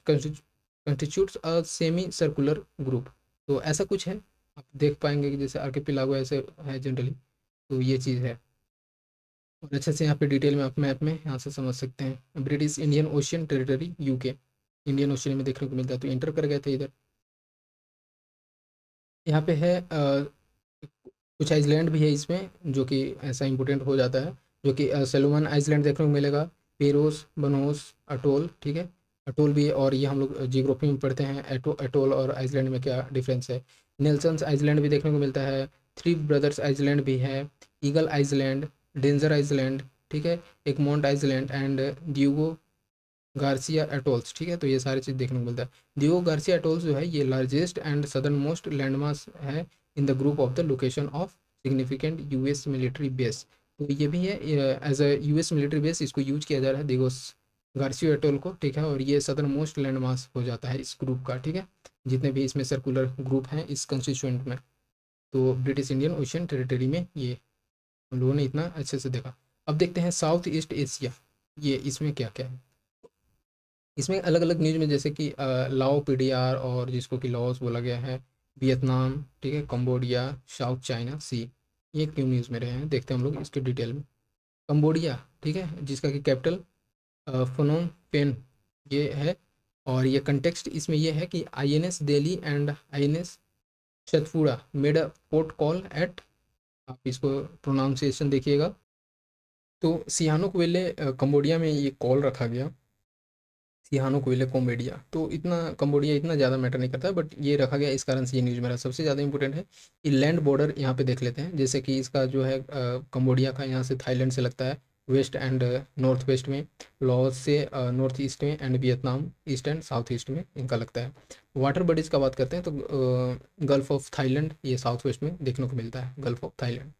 constitutes a semi circular group. तो ऐसा कुछ है, आप देख पाएंगे कि जैसे आर्किपिलागो ऐसे है जनरली। तो ये चीज़ है और अच्छे से यहाँ पे डिटेल में आप मैप में यहाँ से समझ सकते हैं। British Indian Ocean territory UK Indian ocean में देखने को मिलता है। तो इंटर कर गए थे इधर। यहाँ पे है कुछ आइसलैंड भी है इसमें जो कि ऐसा इंपॉर्टेंट हो जाता है, जो कि सोलोमन आइसलैंड देखने को मिलेगा, पेरोस, बनोस, अटोल, ठीक है, अटोल भी है। और ये हम लोग जियोग्राफी में पढ़ते हैं अटोल और आइसलैंड में क्या डिफरेंस है। नेल्सन्स आइसलैंड भी देखने को मिलता है, थ्री ब्रदर्स आइसलैंड भी है, ईगल आइसलैंड, डेंजर आइसलैंड, ठीक है, एक mount island and Diego Garcia atolls, ठीक है। तो ये सारी चीज़ देखने को मिलता है। डियोगो गार्सिया एटोल्स जो है ये largest and southernmost landmass है in the group of the location of significant US military base. तो ये भी है as a US military base इसको यूज किया जा रहा है डियोगो गार्सिया एटोल को, ठीक है। और ये सदर्न मोस्ट लैंडमास हो जाता है इस ग्रुप का, ठीक है, जितने भी इसमें सर्कुलर ग्रुप हैं इस कंस्टिट्यूएंट में। तो ब्रिटिश इंडियन ओशियन टेरिटरी में ये हम लोगों ने इतना अच्छे से देखा। अब देखते हैं साउथ ईस्ट एशिया, ये इसमें क्या क्या है। इसमें अलग अलग न्यूज़ में जैसे कि लाओ PDR और जिसको कि लाओस बोला गया है, वियतनाम, ठीक है, कंबोडिया, साउथ चाइना सी, ये क्यों न्यूज़ में रहे हैं देखते हैं हम लोग इसके डिटेल में। कंबोडिया, ठीक है, जिसका कि कैपिटल फनोम पेन ये है। और ये कंटेक्स्ट इसमें ये है कि INS Delhi and INS Satpura made a port call at, आप इसको प्रोनाउंसिएशन देखिएगा। तो सियानोक वेले कंबोडिया में ये कॉल रखा गया सिहानो कोयले कोम्बोडिया, तो इतना कंबोडिया इतना ज़्यादा मैटर नहीं करता, बट ये रखा गया इस कारण से ये न्यूज़ मेरा सबसे ज़्यादा इंपॉर्टेंट है। ये लैंड बॉर्डर यहाँ पे देख लेते हैं, जैसे कि इसका जो है कंबोडिया का यहाँ से थाईलैंड से लगता है वेस्ट एंड नॉर्थ वेस्ट में, लाओस से नॉर्थ ईस्ट में, and Vietnam east and south east में इनका लगता है। वाटर बॉडीज़ का बात करते हैं तो गल्फ ऑफ थाईलैंड ये साउथ वेस्ट में देखने को मिलता है, गल्फ ऑफ थाईलैंड।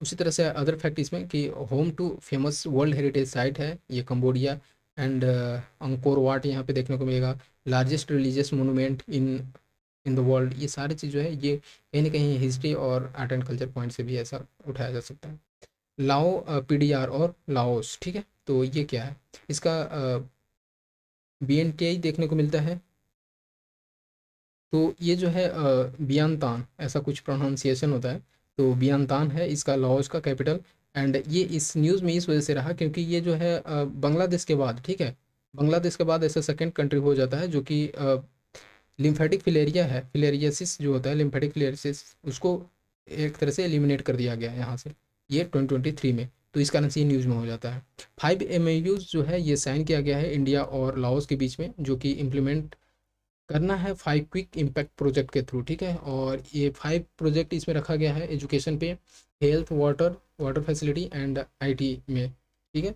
उसी तरह से अदर फैक्ट इसमें कि home to famous world heritage site है ये कंबोडिया, एंड अंकोर वाट यहाँ पे देखने को मिलेगा, largest religious monument in in the world. ये सारी चीज़ जो है ये कहीं ना कहीं हिस्ट्री और आर्ट एंड कल्चर पॉइंट से भी ऐसा उठाया जा सकता है। लाओ पीडीआर और लाओस, ठीक है, तो ये क्या है, इसका बीएनटीआई देखने को मिलता है। तो ये जो है बियांतान ऐसा कुछ प्रोनाउंसिएशन होता है, तो बियांतान है इसका लाओस का कैपिटल। एंड ये इस न्यूज़ में इस वजह से रहा क्योंकि ये जो है बांग्लादेश के बाद, ठीक है, बांग्लादेश के बाद ऐसा सेकंड कंट्री हो जाता है जो कि लिम्फेटिक फिलेरिया है, फिलेरियासिस जो होता है लिम्फेटिक फिलेरियासिस, उसको एक तरह से एलिमिनेट कर दिया गया है यहाँ से ये 2023 में, तो इस कारण से ये न्यूज़ में हो जाता है। 5 MOUs जो है ये साइन किया गया है इंडिया और लाओस के बीच में, जो कि इम्प्लीमेंट करना है 5 क्विक इम्पैक्ट प्रोजेक्ट के थ्रू, ठीक है। और ये 5 प्रोजेक्ट इसमें रखा गया है एजुकेशन पे, health, water, water facility and IT में, ठीक है।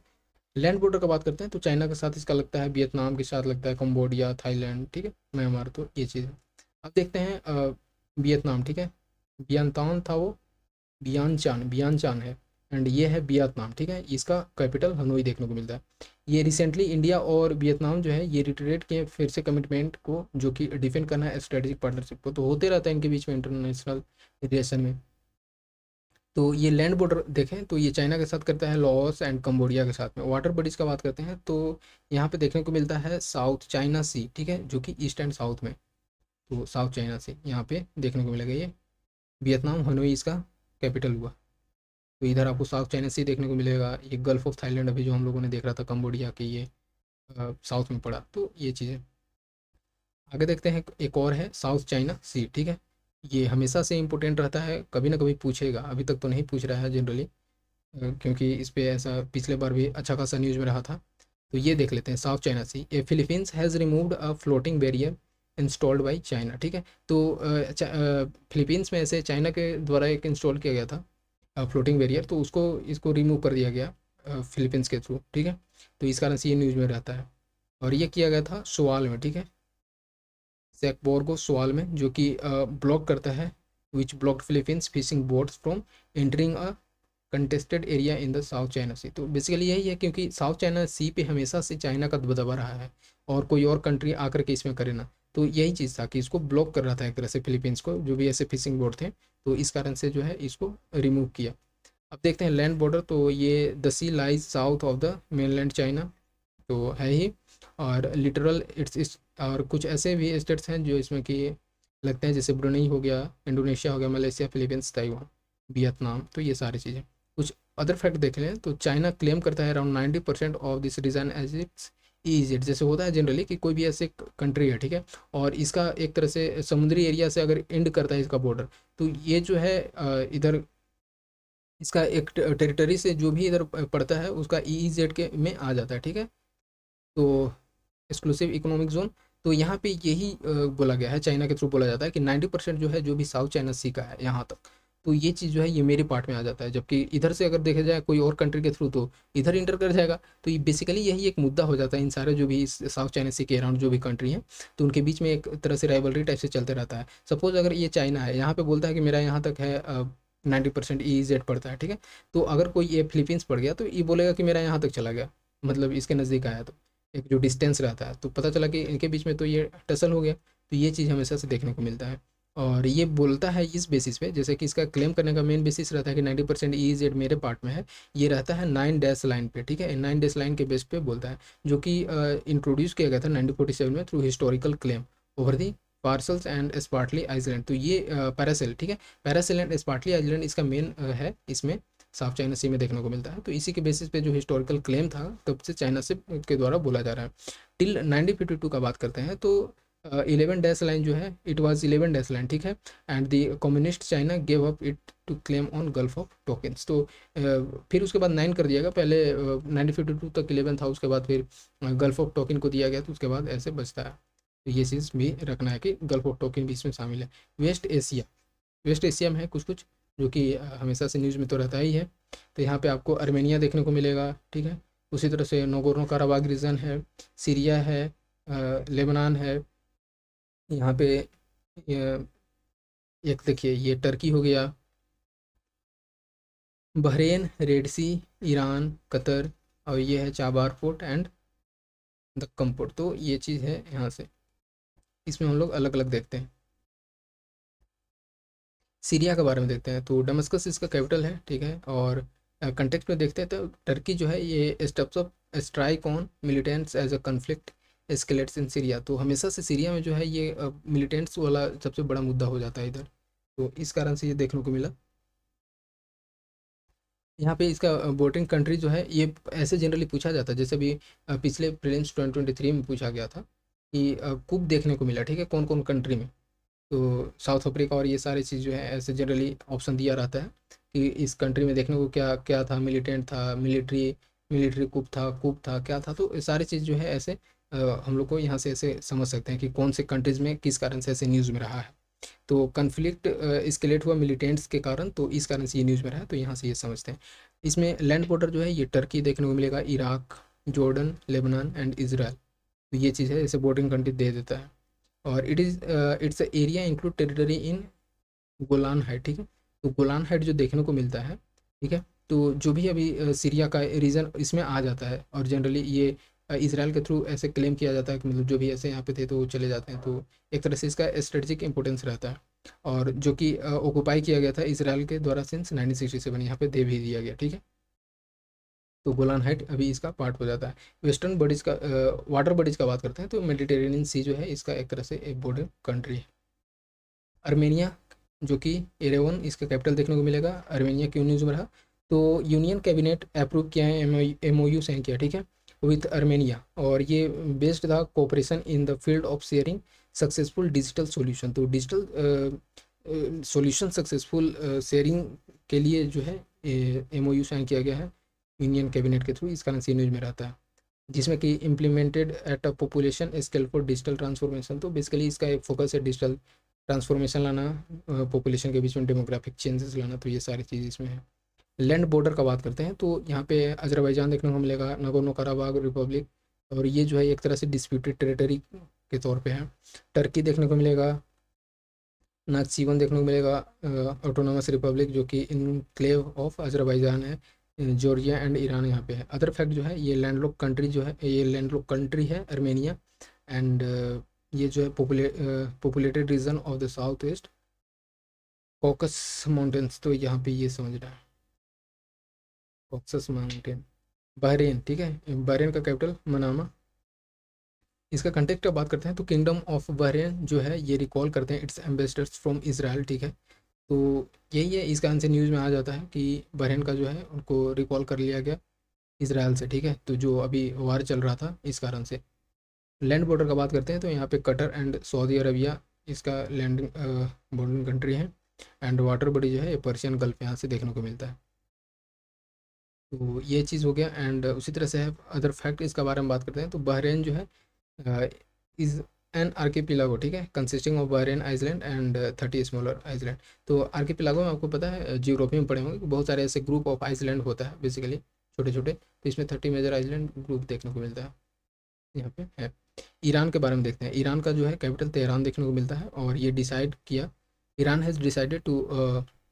लैंड बॉर्डर का बात करते हैं तो चाइना के साथ इसका लगता है, वियतनाम के साथ लगता है, कंबोडिया, थाईलैंड, ठीक है, म्यांमार, तो ये चीज़ है। अब देखते हैं वियतनाम, ठीक है, बियांतान था वो, बियांचान, बियांचान है, एंड ये है वियतनाम, ठीक है, इसका कैपिटल हनोई देखने को मिलता है। ये रिसेंटली इंडिया और वियतनाम जो है ये रिटरेट किए फिर से कमिटमेंट को, जो कि डिफेंड करना है स्ट्रेटेजिक पार्टनरशिप को, तो होते रहता है इनके बीच में इंटरनेशनल रिलेशन में। तो ये लैंड बॉर्डर देखें तो ये चाइना के साथ करता है, लाओस एंड कंबोडिया के साथ में। वाटर बॉडीज़ का बात करते हैं तो यहाँ पे देखने को मिलता है साउथ चाइना सी, ठीक है, जो कि ईस्ट एंड साउथ में, तो साउथ चाइना सी यहाँ पे देखने को मिलेगा ये। वियतनाम हनोई इसका कैपिटल हुआ, तो इधर आपको साउथ चाइना सी देखने को मिलेगा। ये गल्फ ऑफ थाईलैंड अभी जो हम लोगों ने देख रहा था कंबोडिया के, ये साउथ में पड़ा, तो ये चीज़ें। आगे देखते हैं, एक और है साउथ चाइना सी, ठीक है, ये हमेशा से इम्पोर्टेंट रहता है, कभी ना कभी पूछेगा, अभी तक तो नहीं पूछ रहा है जनरली, क्योंकि इस पे ऐसा पिछले बार भी अच्छा खासा न्यूज़ में रहा था। तो ये देख लेते हैं South China Sea, a Philippines has removed a floating barrier installed by China, ठीक है। तो फिलीपींस में ऐसे चाइना के द्वारा एक इंस्टॉल किया गया था फ्लोटिंग बैरियर, तो उसको इसको रिमूव कर दिया गया फिलीपींस के थ्रू, ठीक है, तो इस कारण से ये न्यूज़ में रहता है। और ये किया गया था सोआल में, ठीक है, सैकबोर्गो सोआल में, जो कि ब्लॉक करता है which blocked Philippines fishing boats from entering a contested area in the South China Sea. तो बेसिकली यही है, क्योंकि साउथ चाइना सी पे हमेशा से चाइना का दबदबा रहा है और कोई और कंट्री आकर के इसमें करे ना, तो यही चीज़ था कि इसको ब्लॉक कर रहा था एक तरह से फिलीपींस को, जो भी ऐसे फिशिंग बोट थे, तो इस कारण से जो है इसको रिमूव किया। अब देखते हैं लैंड बॉर्डर, तो ये the sea lies south of the mainland China, तो है ही, और लिटरल इट्स और कुछ ऐसे भी स्टेट्स हैं जो इसमें कि लगते हैं, जैसे ब्रुनेई हो गया, इंडोनेशिया हो गया, मलेशिया, फिलीपींस, ताइवान, वियतनाम, तो ये सारी चीज़ें। कुछ अदर फैक्ट देख लें तो चाइना क्लेम करता है around 90% of this region as its EEZ, जैसे होता है जनरली कि कोई भी ऐसे कंट्री है, ठीक है, और इसका एक तरह से समुद्री एरिया से अगर एंड करता है इसका बॉर्डर, तो ये जो है इधर इसका एक टेरिटरी से जो भी इधर पड़ता है उसका EEZ के में आ जाता है, ठीक है, तो एक्सक्लूसिव इकोनॉमिक जोन। तो यहाँ पे यही बोला गया है, चाइना के थ्रू बोला जाता है कि 90% जो है जो भी साउथ चाइना सी का है यहाँ तक, तो ये चीज़ जो है ये मेरे पार्ट में आ जाता है, जबकि इधर से अगर देखा जाए कोई और कंट्री के थ्रू तो इधर इंटर कर जाएगा। तो ये बेसिकली यही एक मुद्दा हो जाता है इन सारे जो भी इस साउथ चाइना सी के अराउंड जो भी कंट्री हैं, तो उनके बीच में एक तरह से राइवलरी टाइप से चलते रहता है। सपोज अगर ये चाइना है, यहाँ पे बोलता है कि मेरा यहाँ तक है 90% EEZ पड़ता है, ठीक है, तो अगर कोई ये फिलीपींस पड़ गया तो ये बोलेगा कि मेरा यहाँ तक चला गया, मतलब इसके नज़दीक आया, तो एक जो डिस्टेंस रहता है, तो पता चला कि इनके बीच में तो ये टसल हो गया, तो ये चीज़ हमेशा से देखने को मिलता है। और ये बोलता है इस बेसिस पे, जैसे कि इसका क्लेम करने का मेन बेसिस रहता है कि 90% EEZ मेरे पार्ट में है, ये रहता है 9 डैश लाइन पे, ठीक है, 9 डैश लाइन के बेस पे बोलता है, जो कि इंट्रोड्यूस किया गया था 1947 में through historical claim over the Paracels and Spratly island. तो ये पैरासेल, ठीक है, पैरासेल एंड स्पार्टली आइसलैंड इसका मेन है, इसमें साउथ चाइना सी में देखने को मिलता है। तो इसी के बेसिस पे जो हिस्टोरिकल क्लेम था तब से चाइना से के द्वारा बोला जा रहा है। टिल 1952 का बात करते हैं तो 11 डैश लाइन जो है, इट वाज 11 डैश लाइन, ठीक है। And the communist China gave up it to claim on Gulf of Tonkin. तो फिर उसके बाद 9 कर दिया गया, पहले 1952 तक 11 था, उसके बाद फिर गल्फ ऑफ टोकिन को दिया गया, तो उसके बाद ऐसे बचता है। तो ये चीज़ भी रखना है कि गल्फ ऑफ टोकिन भी इसमें शामिल है। वेस्ट एशिया, वेस्ट एशिया में है कुछ कुछ जो कि हमेशा से न्यूज़ में तो रहता ही है। तो यहाँ पे आपको अर्मेनिया देखने को मिलेगा, ठीक है। उसी तरह से नगोर्नो काराबाग रीजन है, सीरिया है, लेबनान है, यहाँ पे एक देखिए ये टर्की हो गया, बहरेन, रेड सी, ईरान, कतर, और ये है चाबार पोर्ट एंड दक्कम पोर्ट। तो ये चीज़ है यहाँ से, इसमें हम लोग अलग अलग देखते हैं। सीरिया के बारे में देखते हैं, तो डमस्कस इसका कैपिटल है, ठीक है। और कंटेक्स्ट में देखते हैं तो टर्की जो है ये steps of strike on militants as a conflict escalates in Syria. तो हमेशा से सीरिया में जो है ये मिलिटेंट्स वाला सबसे बड़ा मुद्दा हो जाता है इधर, तो इस कारण से ये देखने को मिला। यहाँ पे इसका बोर्डिंग कंट्री जो है ये ऐसे जनरली पूछा जाता है, जैसे अभी पिछले प्रीलिम्स 2023 में पूछा गया था कि कूप देखने को मिला, ठीक है, कौन कौन कंट्री में। तो साउथ अफ्रीका और ये सारी चीज़ जो है ऐसे जनरली ऑप्शन दिया रहता है कि इस कंट्री में देखने को क्या क्या था, मिलिटेंट था, मिलिट्री मिलिट्री कूप था क्या था। तो ये सारी चीज़ जो है ऐसे हम लोग को यहाँ से ऐसे समझ सकते हैं कि कौन से कंट्रीज़ में किस कारण से ऐसे न्यूज़ में रहा है। तो कन्फ्लिक्ट एस्केलेट हुआ मिलिटेंट्स के कारण, तो इस कारण से ये न्यूज़ में रहा है, तो यहाँ से ये समझते हैं। इसमें लैंड बॉर्डर जो है ये टर्की देखने को मिलेगा, Iraq, Jordan, Lebanon and Israel. तो ये चीज़ है, इसे बॉर्डरिंग कंट्री दे देता है। और it's area include territory in Golan height, ठीक है। तो गोलान हाइट जो देखने को मिलता है, ठीक है, तो जो भी अभी सीरिया का रीजन इसमें आ जाता है, और जनरली ये इसराइल के थ्रू ऐसे क्लेम किया जाता है कि मतलब जो भी ऐसे यहाँ पे थे तो वो चले जाते हैं, तो एक तरह से इसका स्ट्रेटेजिक इंपॉर्टेंस रहता है। और जो कि ऑक्यूपाई किया गया था इसराइल के द्वारा सिंस 1967, यहाँ पे दे भी दिया गया, ठीक है। तो गोलान हाइट अभी इसका पार्ट हो जाता है। वेस्टर्न बॉडीज का वाटर बॉडीज का बात करते हैं, तो मेडिटेरेनियन सी जो है इसका एक तरह से एक बॉर्डर कंट्री है। अर्मेनिया जो कि एरेवन इसका कैपिटल देखने को मिलेगा। अर्मेनिया क्यों न्यूज़ में रहा, तो यूनियन कैबिनेट अप्रूव किया है, MOU साइन किया, ठीक है, विथ अर्मेनिया। और ये बेस्ड था cooperation in the field of sharing successful digital solution. तो डिजिटल सॉल्यूशन सक्सेसफुल शेयरिंग के लिए जो है MOU साइन किया गया है यूनियन कैबिनेट के थ्रू, इस कारण से न्यूज़ में रहता है। जिसमें कि implemented at a population scale for digital transformation. तो बेसिकली इसका एक फोकस है डिजिटल ट्रांसफॉर्मेशन लाना, पॉपुलेशन के बीच में डेमोग्राफिक चेंजेस लाना, तो ये सारी चीज़ इसमें है। लैंड बॉर्डर का बात करते हैं, तो यहाँ पे अजरबैजान देखने को मिलेगा, नगोर्नो काराबाग रिपब्लिक, और ये जो है एक तरह से डिस्प्यूटेड टेरिटरी के तौर पे है। टर्की देखने को मिलेगा, नाक्सीवन देखने को मिलेगा, ऑटोनोमस रिपब्लिक जो कि इनक्लेव ऑफ अजरबैजान है, जॉर्जिया एंड ईरान यहाँ पे है। अदर फैक्ट जो है ये लैंडलॉक कंट्री जो है, ये लैंडलॉक कंट्री है अर्मेनिया। एंड ये जो है populated region of the south west Caucasus mountains, तो यहाँ पे ये समझना है, कॉकसस माउंटेन। बहरेन, ठीक है, बहरेन का कैपिटल मनामा। इसका कंटेक्ट का बात करते हैं, तो किंगडम ऑफ बहरेन जो है ये रिकॉल करते हैं इट्स एम्बेसडर्स फ्रॉम इसराइल, ठीक है। तो यही है, इस कारण से न्यूज़ में आ जाता है कि बहरेन का जो है उनको रिकॉल कर लिया गया इसराइल से, ठीक है। तो जो अभी वार चल रहा था इस कारण से। लैंड बॉर्डर का बात करते हैं, तो यहाँ पे कतर एंड सऊदी अरबिया इसका लैंडिंग बॉर्डरिंग कंट्री है। एंड वाटर बॉडी जो है ये पर्शियन गल्फ यहाँ से देखने को मिलता है। तो ये चीज़ हो गया। एंड उसी तरह से है अदर फैक्ट इसका बारे में बात करते हैं, तो बहरेन जो है इज़ एन आर्किपिलागो, ठीक है, consisting of Bahrain island and 30 smaller island. तो आर्किपिलागो में आपको पता है जियोग्राफी में पढ़े होंगे कि बहुत सारे ऐसे ग्रुप ऑफ आइसलैंड होता है बेसिकली, छोटे छोटे। तो इसमें 30 मेजर आइसलैंड ग्रुप देखने को मिलता है, यहाँ पे है। ईरान के बारे में देखते हैं, ईरान का जो है कैपिटल तेहरान देखने को मिलता है। और ये डिसाइड किया, Iran has decided to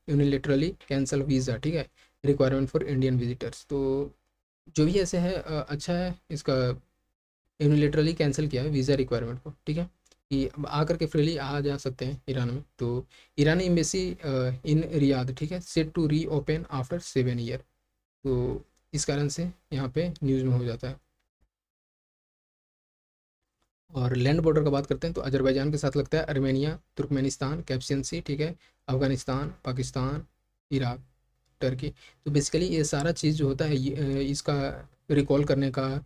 unilaterally cancel visa, ठीक है, रिक्वायरमेंट फॉर इंडियन विजिटर्स। तो जो भी ऐसे है अच्छा है, इसका यूनिलेटरली कैंसिल किया है वीज़ा रिक्वायरमेंट को, ठीक है, कि अब आकर के फ्रीली आ जा सकते हैं ईरान में। तो ईरानी एम्बेसी इन रियाद, ठीक है, set to reopen after 7 year. तो इस कारण से यहाँ पे न्यूज़ में हो जाता है। और लैंड बॉर्डर का बात करते हैं, तो अजरबैजान के साथ लगता है अर्मेनिया, तुर्कमेनिस्तान, कैप्सियन सी, ठीक है, अफगानिस्तान, पाकिस्तान, इराक, टर्की। तो बेसिकली ये सारा चीज़ जो होता है इसका रिकॉल करने का,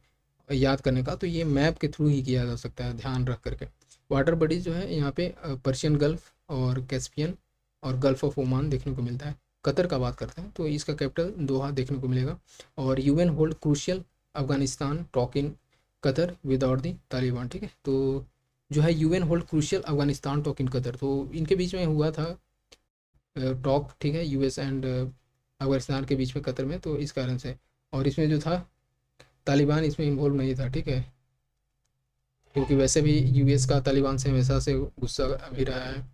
याद करने का, तो ये मैप के थ्रू ही किया जा सकता है, ध्यान रख करके। वाटर बॉडीज जो है यहाँ पे पर्शियन गल्फ और कैस्पियन और गल्फ ऑफ ओमान देखने को मिलता है। कतर का बात करते हैं तो इसका कैपिटल दोहा देखने को मिलेगा। और UN hold crucial Afghanistan talk in Qatar without the Taliban, ठीक है। तो जो है UN hold crucial Afghanistan talk in Qatar, तो इनके बीच में हुआ था टॉक, ठीक है, यूएस एंड अफगानिस्तान के बीच में कतर में, तो इस कारण से। और इसमें जो था तालिबान इसमें इन्वॉल्व नहीं था, ठीक है, क्योंकि वैसे भी यूएस का तालिबान से हमेशा से गुस्सा अभी रहा है,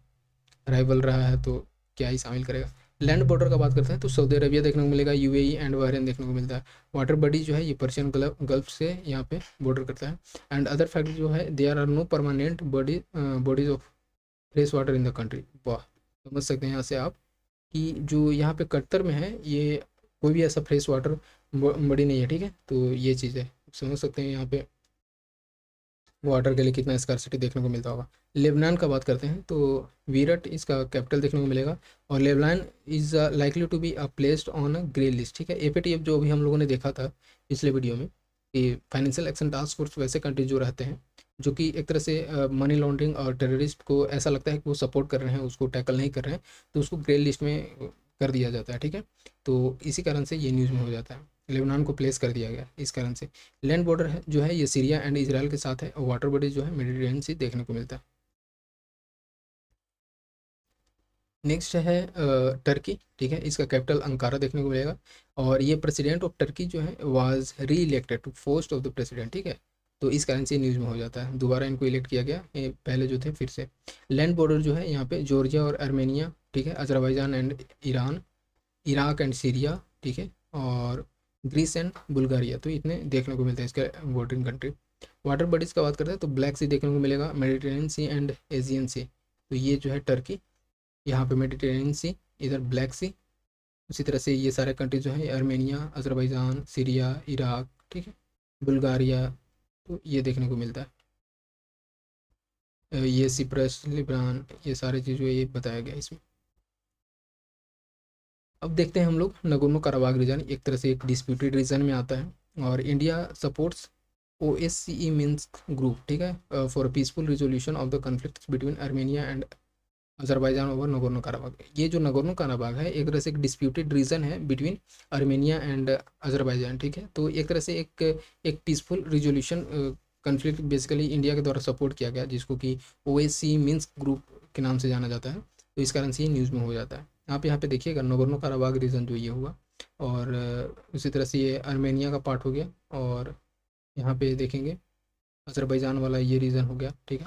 राइवल रहा है, तो क्या ही शामिल करेगा। लैंड बॉर्डर का बात करते हैं तो सऊदी अरबिया देखने को मिलेगा, यूएई एंड बहरीन देखने को मिलता है। वाटर बॉडी जो है ये पर्शियन गल्फ से यहाँ पे बॉर्डर करता है। एंड अदर फैक्ट जो है, there are no permanent bodies of fresh water in the country. वाह, समझ सकते हैं यहाँ से आप कि जो यहाँ पे कतर में है ये कोई भी ऐसा फ्रेश वाटर बॉडी नहीं है, ठीक है। तो ये चीज़ है, समझ सकते हैं यहाँ पे वाटर के लिए कितना स्कार्सिटी देखने को मिलता होगा। लेबनान का बात करते हैं तो वीरट इसका कैपिटल देखने को मिलेगा। और Lebanon is likely to be placed on a grey list, ठीक है। एपीटीएफ जो अभी हम लोगों ने देखा था पिछले वीडियो में कि फाइनेंशियल एक्शन टास्क फोर्स वैसे कंट्री जो रहते हैं जो कि एक तरह से मनी लॉन्ड्रिंग और टेररिस्ट को ऐसा लगता है कि वो सपोर्ट कर रहे हैं, उसको टैकल नहीं कर रहे हैं, तो उसको ग्रे लिस्ट में कर दिया जाता है, ठीक है। तो इसी कारण से ये न्यूज़ में हो जाता है, लेबनान को प्लेस कर दिया गया इस कारण से। लैंड बॉर्डर है जो है ये सीरिया एंड इजराइल के साथ है, और वाटर बॉडी जो है मेडिटेरेनियन सी देखने को मिलता है। नेक्स्ट है टर्की, ठीक है, इसका कैपिटल अंकारा देखने को मिलेगा। और ये प्रेसिडेंट ऑफ टर्की जो है was reelected to post of the president, ठीक है। तो इस कारण से न्यूज़ में हो जाता है, दोबारा इनको इलेक्ट किया गया, ये पहले जो थे फिर से। लैंड बॉर्डर जो है यहाँ पे जॉर्जिया और आर्मेनिया, ठीक है, Azerbaijan and Iran, Iraq and Syria, ठीक है, और ग्रीस एंड बुल्गारिया, तो इतने देखने को मिलते हैं इसके बॉर्डरिंग कंट्री। वाटर बॉडीज़ का बात करते हैं तो ब्लैक सी देखने को मिलेगा, मेडिटेरेनियन सी एंड एजियन सी, तो ये जो है टर्की, यहाँ पे मेडिटेरेनियन सी, इधर ब्लैक सी। उसी तरह से ये सारे कंट्री जो है आर्मेनिया, अजरबैजान, सीरिया, इराक, ठीक है, बुल्गारिया, तो ये देखने को मिलता है। ये सिप्रस, लिब्रान, ये सारे चीज़ जो है ये बताया गया इसमें। अब देखते हैं हम लोग नगोर्नो काराबाग रीजन, एक तरह से एक डिस्प्यूटेड रीजन में आता है। और India supports OSCE Minsk group, ठीक है, for peaceful resolution of the conflict between Armenia and Azerbaijan over Nagorno काराबाग। ये जो नगोर्नो काराबाग है एक तरह से एक डिस्प्यूटेड रीजन है बिटवीन आर्मेनिया एंड अजरबैजान, ठीक है। तो एक तरह से एक peaceful resolution conflict basically India के द्वारा सपोर्ट किया गया, जिसको कि OSCE मिन्स्क ग्रुप के नाम से जाना जाता है, तो इस कारण से ये न्यूज़ में हो जाता है। आप यहाँ पे देखिएगा नगोर्नो काराबाग रीजन जो ये हुआ, और उसी तरह से ये आर्मेनिया का पार्ट हो गया, और यहाँ पे देखेंगे अजरबैजान वाला ये रीजन हो गया, ठीक है।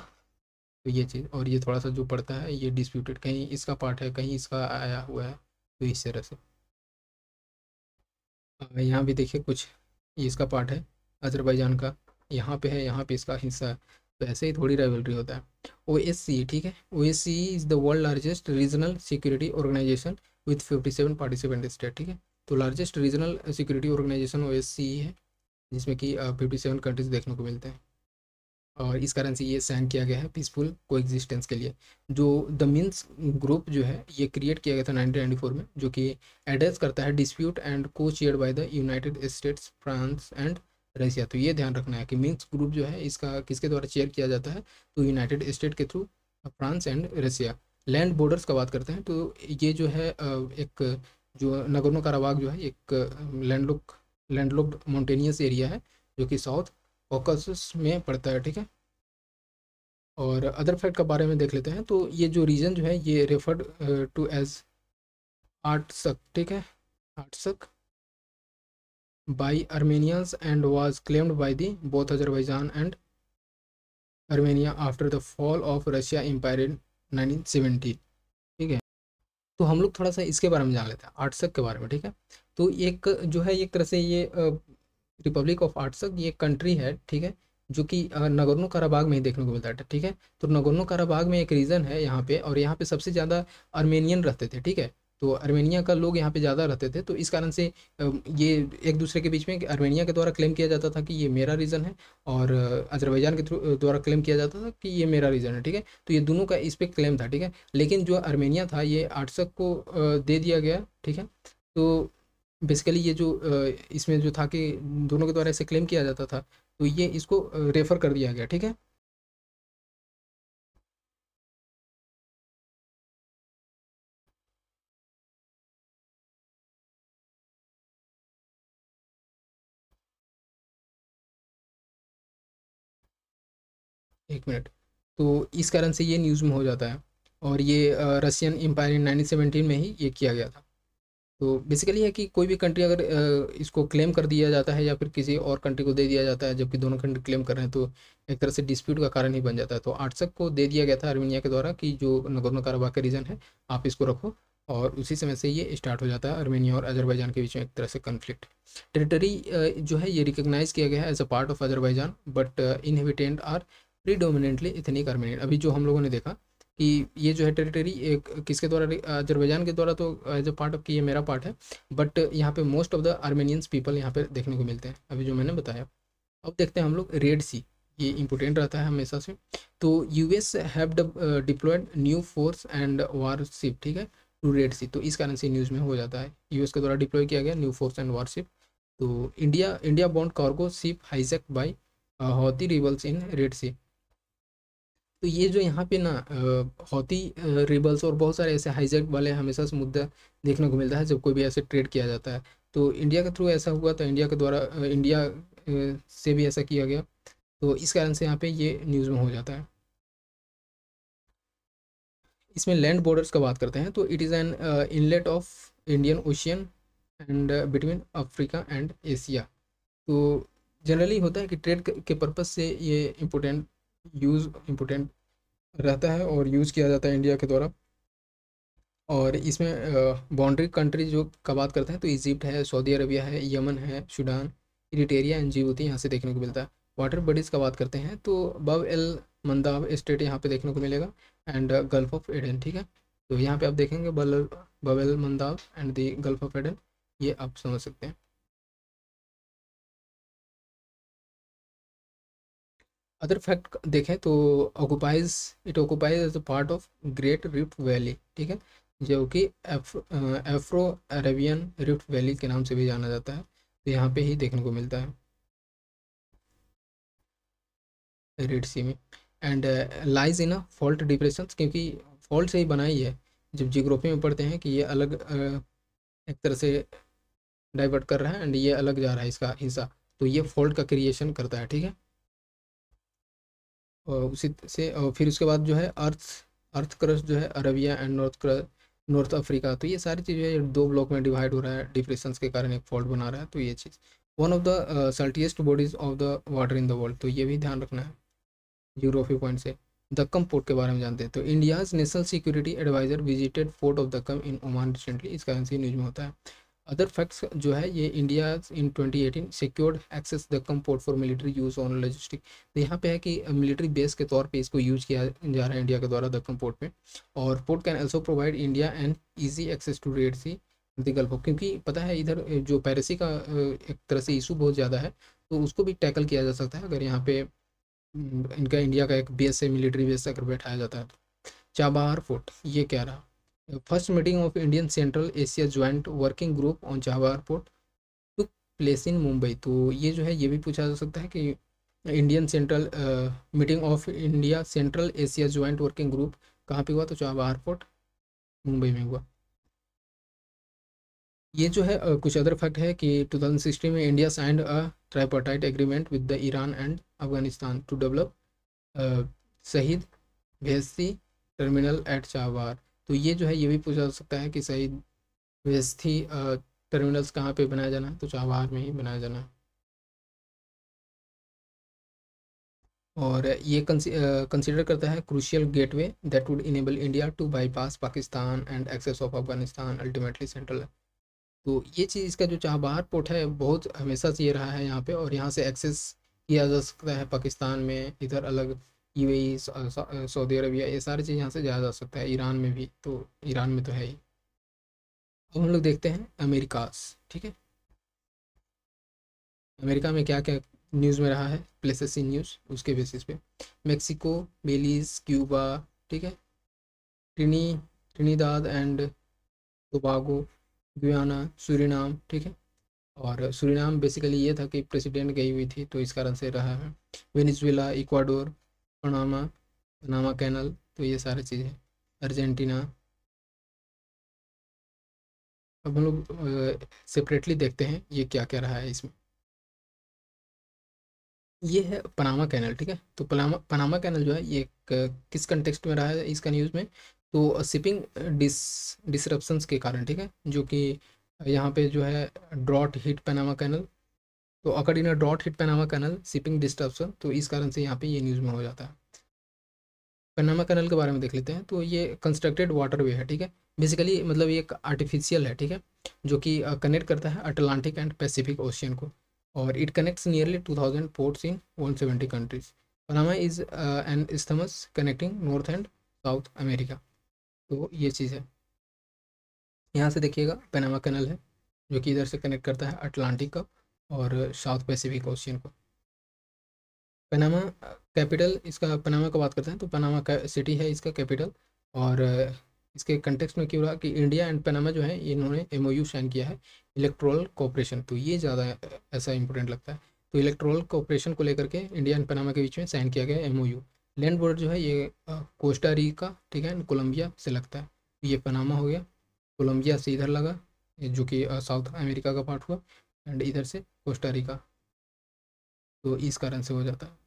तो ये चीज़, और ये थोड़ा सा जो पड़ता है ये डिस्प्यूटेड, कहीं इसका पार्ट है कहीं इसका आया हुआ है, तो इस तरह से। यहाँ भी देखिए कुछ ये इसका पार्ट है अजरबैजान का, यहाँ पे है, यहाँ पे इसका हिस्सा है, तो ऐसे ही थोड़ी राइवलरी होता है। OSCE, ठीक है, OSCE is the world largest regional security organisation with 57 participant state, ठीक है। तो largest regional security organisation OSCE है, जिसमें कि 57 कंट्रीज देखने को मिलते हैं, और इस कारण से ये साइन किया गया है पीसफुल कोएग्जिस्टेंस के लिए। जो द मिन्स्क ग्रुप जो है ये क्रिएट किया गया था 1994 में, जो कि एड्रेस करता है डिस्प्यूट एंड को chaired by the United states, France and Russia. तो ये ध्यान रखना है कि मिन्स्क ग्रुप जो है इसका किसके द्वारा चेयर किया जाता है, तो यूनाइटेड स्टेट के through, France and Russia. Land borders का बात करते हैं तो ये जो है एक जो नगोर्नो काराबाग जो है एक लैंडलॉक्ड माउंटेनियस एरिया है, जो कि साउथ कॉकसस में पड़ता है, ठीक है। और अदर फैक्ट के बारे में देख लेते हैं तो ये जो रीजन जो है ये रेफर्ड टू एज आर्टसक, ठीक है, Artsakh by Armenians and was claimed by the both Azerbaijan and Armenia after the fall of Russia empire in 1970, ठीक है। तो हम लोग थोड़ा सा इसके बारे में जान लेते हैं, आर्टसक के बारे में, ठीक है। तो एक जो है एक तरह से ये रिपब्लिक ऑफ आर्टसक ये कंट्री है, ठीक है, जो कि नगोर्नो काराबाग में ही देखने को मिलता है, ठीक है। तो नगोर्नो काराबाग में एक रीजन है यहाँ पे, और यहाँ पे सबसे ज़्यादा आर्मेनियन रहते थे, ठीक है। तो आर्मेनिया का लोग यहाँ पे ज़्यादा रहते थे, तो इस कारण से ये एक दूसरे के बीच में आर्मेनिया के द्वारा क्लेम किया जाता था कि ये मेरा रीजन है, और अजरबैजान के थ्रू द्वारा क्लेम किया जाता था कि ये मेरा रीजन है, ठीक है। तो ये दोनों का इस पर क्लेम था, ठीक है। लेकिन जो आर्मेनिया था ये आर्टसक को दे दिया गया, ठीक है। तो बेसिकली ये जो इसमें जो था कि दोनों के द्वारा ऐसे क्लेम किया जाता था, तो ये इसको रेफर कर दिया गया, ठीक है। एक मिनट। तो इस कारण से ये न्यूज़ में हो जाता है। और ये रशियन एम्पायर इन 1917 में ही ये किया गया था। तो बेसिकली है कि कोई भी कंट्री अगर इसको क्लेम कर दिया जाता है या फिर किसी और कंट्री को दे दिया जाता है, जबकि दोनों कंट्री क्लेम कर रहे हैं, तो एक तरह से डिस्प्यूट का कारण ही बन जाता है। तो आर्ट्सक को दे दिया गया था आर्मेनिया के द्वारा कि जो नगोर्नो कराबाख का रीजन है आप इसको रखो। और उसी समय से ये स्टार्ट हो जाता है आर्मेनिया और अजरबैजान के बीच में एक तरह से कन्फ्लिक्ट। टेरिटरी जो है ये रिकग्नाइज किया गया है as a part of Azerbaijan, but inhabitant are predominantly ethnic Armenian. अभी जो हम लोगों ने देखा कि ये जो है टेरिटरी एक किसके द्वारा, अजरबैजान के द्वारा, तो एज अ पार्ट ऑफ कि ये मेरा पार्ट है, बट यहाँ पे most of the Armenians people यहाँ पे देखने को मिलते हैं, अभी जो मैंने बताया। अब देखते हैं हम लोग रेड सी, ये इंपॉर्टेंट रहता है हमेशा से। तो US have deployed new force and warship, ठीक है, टू रेड सी। तो इस कारण से न्यूज़ में हो जाता है यूएस के द्वारा डिप्लॉय किया गया न्यू फोर्स एंड वारशिप। तो India bound cargo ship hijack by Houthi rebels in Red Sea. तो ये जो यहाँ पे ना हौती रिबल्स और बहुत सारे ऐसे हाईजैक वाले हमेशा से मुद्दा देखने को मिलता है जब कोई भी ऐसे ट्रेड किया जाता है। तो इंडिया के थ्रू ऐसा हुआ, तो इंडिया के द्वारा इंडिया से भी ऐसा किया गया। तो इस कारण से यहाँ पे ये न्यूज़ में हो जाता है। इसमें लैंड बॉर्डर्स का बात करते हैं, तो it is an inlet of Indian ocean and between Africa and Asia. तो जनरली होता है कि ट्रेड के पर्पज़ से ये इम्पोर्टेंट रहता है और यूज़ किया जाता है इंडिया के द्वारा। और इसमें बाउंड्री कंट्री जो का बात करते हैं, तो इजिप्ट है, सऊदी अरबिया है, यमन है, सूडान, इरिटेरिया एंड जिबूती यहाँ से देखने को मिलता है। वाटर बॉडीज़ का बात करते हैं, तो बब एल मंदाब स्टेट यहाँ पे देखने को मिलेगा, एंड गल्फ ऑफ एडन, ठीक है। तो यहाँ पे आप देखेंगे Bab el Mandeb and the Gulf of Aden, ये आप समझ सकते हैं। अदर फैक्ट देखें तो occupies it occupies as a part of Great Rift Valley, ठीक है, जो कि एफ्रो अरेबियन रिफ्ट वैली के नाम से भी जाना जाता है। तो यहाँ पे ही देखने को मिलता है रेड सी में। And lies in a fault depression, क्योंकि फॉल्ट से ही बना ही है। जब जियोग्राफी में पढ़ते हैं कि ये अलग एक तरह से डाइवर्ट कर रहा है एंड ये अलग जा रहा है इसका हिस्सा, तो ये फॉल्ट का क्रिएशन करता है, ठीक है। और उसी से और फिर उसके बाद जो है अर्थ क्रस्ट जो है अरबिया एंड नॉर्थ अफ्रीका, तो ये सारी चीज़ें दो ब्लॉक में डिवाइड हो रहा है, डिप्रेशंस के कारण एक फॉल्ट बना रहा है। तो ये चीज़ one of the saltiest bodies of the water in the world, तो ये भी ध्यान रखना है जियोग्राफी पॉइंट से। दक्कम पोर्ट के बारे में जानते हैं, तो India's national security advisor visited port of Duqm in Oman recently, इस कारण से न्यूज में होता है। अदर फैक्ट्स जो है, ये India in 2018 secured access Duqm port for military use on logistic. तो यहाँ पे है कि मिलिट्री बेस के तौर पे इसको यूज किया जा रहा है इंडिया के द्वारा दक्कम पोर्ट पे। और port can also provide India and easy access to Red Sea the Gulf of, क्योंकि पता है इधर जो पैरसी का एक तरह से इशू बहुत ज़्यादा है, तो उसको भी टैकल किया जा सकता है अगर यहाँ पे इनका इंडिया का एक बेस है, मिलिट्री बेस अगर बैठाया जाता है तो। चाबहार फोर्ट ये क्या रहा, first meeting of Indian central Asia joint working group on Chabahar port took place in Mumbai. तो ये जो है ये भी पूछा जा सकता है कि Indian central meeting of India central Asia joint working group कहाँ पे हुआ, तो चाबहार फोर्ट मुंबई में हुआ। ये जो है कुछ अदर फैक्ट है कि 2016 में India signed a tripartite agreement with the Iran and Afghanistan to develop Shahid Beheshti terminal eight Chabahar. तो ये जो है ये भी पूछा जा सकता है कि शहीद भेस्ती टर्मिनल्स कहाँ पे बनाया जाना है, तो चाबहार में ही बनाया जाना है। और ये कंसिडर करता है crucial gateway that would enable India to bypass Pakistan and access of Afghanistan ultimately central. तो ये चीज़ इसका जो चाबहार पोर्ट है बहुत हमेशा से ये रहा है यहाँ पे, और यहाँ से एक्सेस किया जा सकता है पाकिस्तान में, इधर अलग यूएई सऊदी अरबिया, ये सारी चीज़ यहाँ से जाया जा सकता है, ईरान में भी, तो ईरान में तो है ही। अब हम लोग देखते हैं अमेरिकास, ठीक है। अमेरिका में क्या क्या न्यूज़ में रहा है, प्लेसेस इन न्यूज़, उसके बेसिस पे। मेक्सिको, बेलीज, क्यूबा, ठीक है, Trini Trinidad and Tobago, Guyana, Suriname, ठीक है। और सूरीनाम बेसिकली ये था कि प्रेसिडेंट गई हुई थी, तो इस कारण से रहा है। Venezuela, Ecuador, Panama, Panama canal, तो ये सारी चीज़ें। अर्जेंटीना। अब हम लोग सेपरेटली देखते हैं ये क्या क्या रहा है इसमें। ये है पनामा कैनल, ठीक है। तो पनामा पनामा कैनल जो है ये किस कंटेक्स्ट में रहा है इसका न्यूज़ में, तो शिपिंग डिसरप्शंस के कारण, ठीक है, जो कि यहाँ पे जो है ड्रॉट हिट पनामा कैनल, तो according drought hit Panama canal shipping disturbance, तो इस कारण से यहाँ पे ये न्यूज़ में हो जाता है। पनामा कैनल के बारे में देख लेते हैं। तो ये कंस्ट्रक्टेड वाटरवे है, ठीक है। बेसिकली मतलब ये एक आर्टिफिशियल है, ठीक है, जो कि कनेक्ट करता है अटलांटिक एंड पैसिफिक ओशियन को, और it connects nearly 2000 ports in 170 countries. Panama is an isthmus connecting north and south America. तो ये चीज़ है। यहाँ से देखिएगा पनामा कैनल है, जो कि इधर से कनेक्ट करता है अटलांटिक का और साउथ पैसिफिक ओशियन को। पनामा कैपिटल इसका, पनामा का बात करते हैं तो पनामा का सिटी है इसका कैपिटल। और इसके कंटेक्स्ट में क्यों रहा कि इंडिया एंड पनामा जो है इन्होंने एमओयू साइन किया है इलेक्ट्रोल कोऑपरेशन, तो ये ज़्यादा ऐसा इंपॉर्टेंट लगता है। तो इलेक्ट्रोल कोऑपरेशन को लेकर के इंडिया एंड पनामा के बीच में साइन किया गया एमओयू। लैंड बॉर्डर जो है ये कोस्टा रिका, ठीक है, कोलंबिया से लगता है। ये पनामा हो गया, कोलंबिया से इधर लगा, ये जो कि साउथ अमेरिका का पार्ट हुआ, एंड इधर से कोस्टा रिका, तो इस कारण से हो जाता है।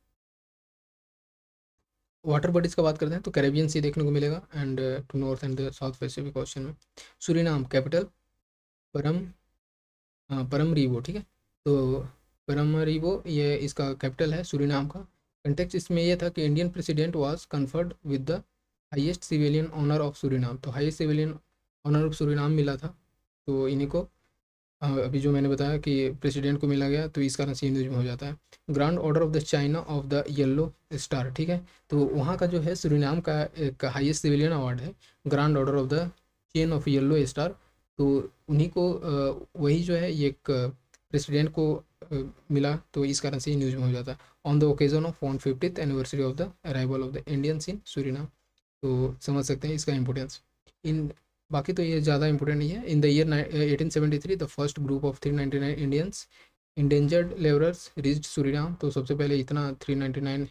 वाटर बॉडीज़ का बात करते हैं तो कैरेबियन सी देखने को मिलेगा and to north and south Pacific Ocean में। सूरीनाम कैपिटल परम परम रीवो, ठीक है। तो परम रीवो ये इसका कैपिटल है सूरीनाम का। कंटेक्स्ट इसमें यह था कि Indian president was conferred with the highest civilian honour of Suriname, तो highest civilian honour of Suriname मिला था, तो इन्हीं को अभी जो मैंने बताया कि प्रेसिडेंट को मिला गया, तो इस कारण से न्यूज में हो जाता है। Grand order of the China of the yellow star, ठीक है। तो वहाँ का जो है सूरीनाम का एक हाईएस्ट सिविलियन अवार्ड है grand order of the chain of yellow star, तो उन्हीं को वही जो है ये एक प्रेसिडेंट को मिला, तो इस कारण से ये न्यूज में हो जाता है। On the occasion of 150th anniversary of the arrival of the Indians in Suriname, तो समझ सकते हैं इसका इंपॉर्टेंस। इन बाकी तो ये ज़्यादा इंपॉर्टेंट नहीं है। In the year 1873 the first group of 399 Indians endangered labourers reached Suriname, तो सबसे पहले इतना 399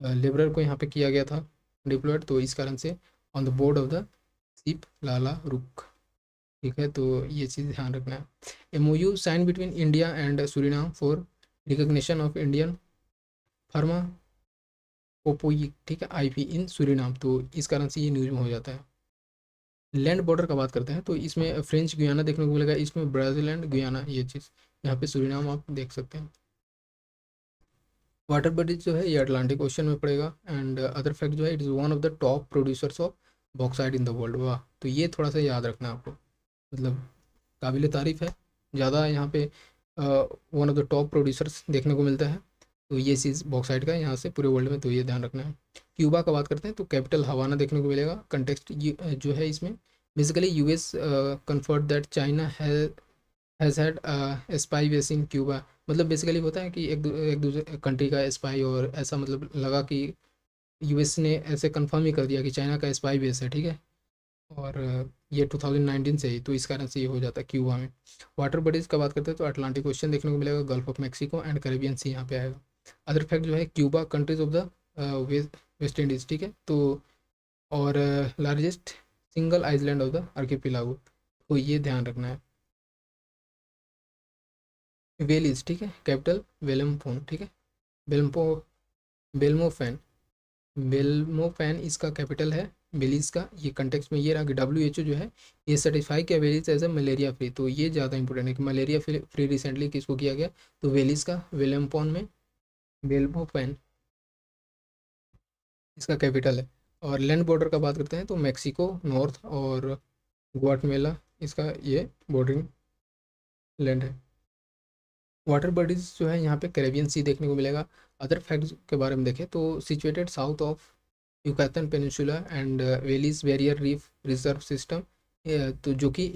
लेबरर को यहाँ पे किया गया था डिप्लॉयड, तो इस कारण से on the board of the ship Lalla Rookh, ठीक है। तो ये चीज़ ध्यान रखना है। MoU sign between India and Suriname for recognition of Indian pharmacopoeia, ठीक है, आईपी इन सूरीनाम, तो इस कारण से ये न्यूज में हो जाता है। लैंड बॉर्डर का बात करते हैं तो इसमें फ्रेंच गुयाना देखने को मिलेगा, इसमें ब्राज़ील एंड गुयाना, ये चीज़ यहाँ पे सूरीनाम आप देख सकते हैं। वाटर बॉडीज जो है ये अटलांटिक ओशन में पड़ेगा एंड अदर फैक्ट जो है it is one of the top producers of bauxite in the world. वाह, तो ये थोड़ा सा याद रखना है आपको, मतलब काबिल तारीफ़ है। ज़्यादा यहाँ पे one of the top producers देखने को मिलता है, तो ये चीज़ बॉक्साइट का यहाँ से पूरे वर्ल्ड में, तो ये ध्यान रखना है। क्यूबा का बात करते हैं तो कैपिटल हवाना देखने को मिलेगा। कंटेक्स्ट जो है इसमें basically US confer that China has had spy base in Cuba, मतलब बेसिकली होता है कि एक दूसरे कंट्री का स्पाई, और ऐसा मतलब लगा कि यूएस ने ऐसे कंफर्म ही कर दिया कि चाइना का स्पाई बेस है, ठीक है। और ये 2019 से ही, तो इस कारण से ये हो जाता है क्यूबा में। वाटर बॉडीज़ का बात करते हैं तो अटलांटिक ओशन देखने को मिलेगा, Gulf of Mexico and Caribbean Sea यहाँ पे आएगा। अदर फैक्ट जो है Cuba countries of the West Indies, ठीक है, तो और largest single island of the archipelago, तो ये ध्यान रखना है। वेलीज, ठीक है, कैपिटल वेलमफोन, ठीक है, बेल्मो बेल्मोफैन, बेल्मोफैन इसका कैपिटल है बेलीज का। ये कंटेक्स्ट में ये रहा कि WHO जो है ये सर्टिफाई किया Belize as a malaria free, तो ये ज़्यादा इंपॉर्टेंट है कि मलेरिया फ्री रिसेंटली किसको किया गया, तो वेलीज का वेलमपोन में बेल्मोफैन इसका कैपिटल है। और लैंड बॉर्डर का बात करते हैं तो मैक्सिको नॉर्थ और ग्वाटमेला इसका ये बॉर्डरिंग लैंड है। वाटर बॉडीज जो है यहाँ पे कैरेबियन सी देखने को मिलेगा। अदर फैक्ट्स के बारे में देखें तो situated south of Yucatan peninsula and Belize barrier reef reserve system, तो जो कि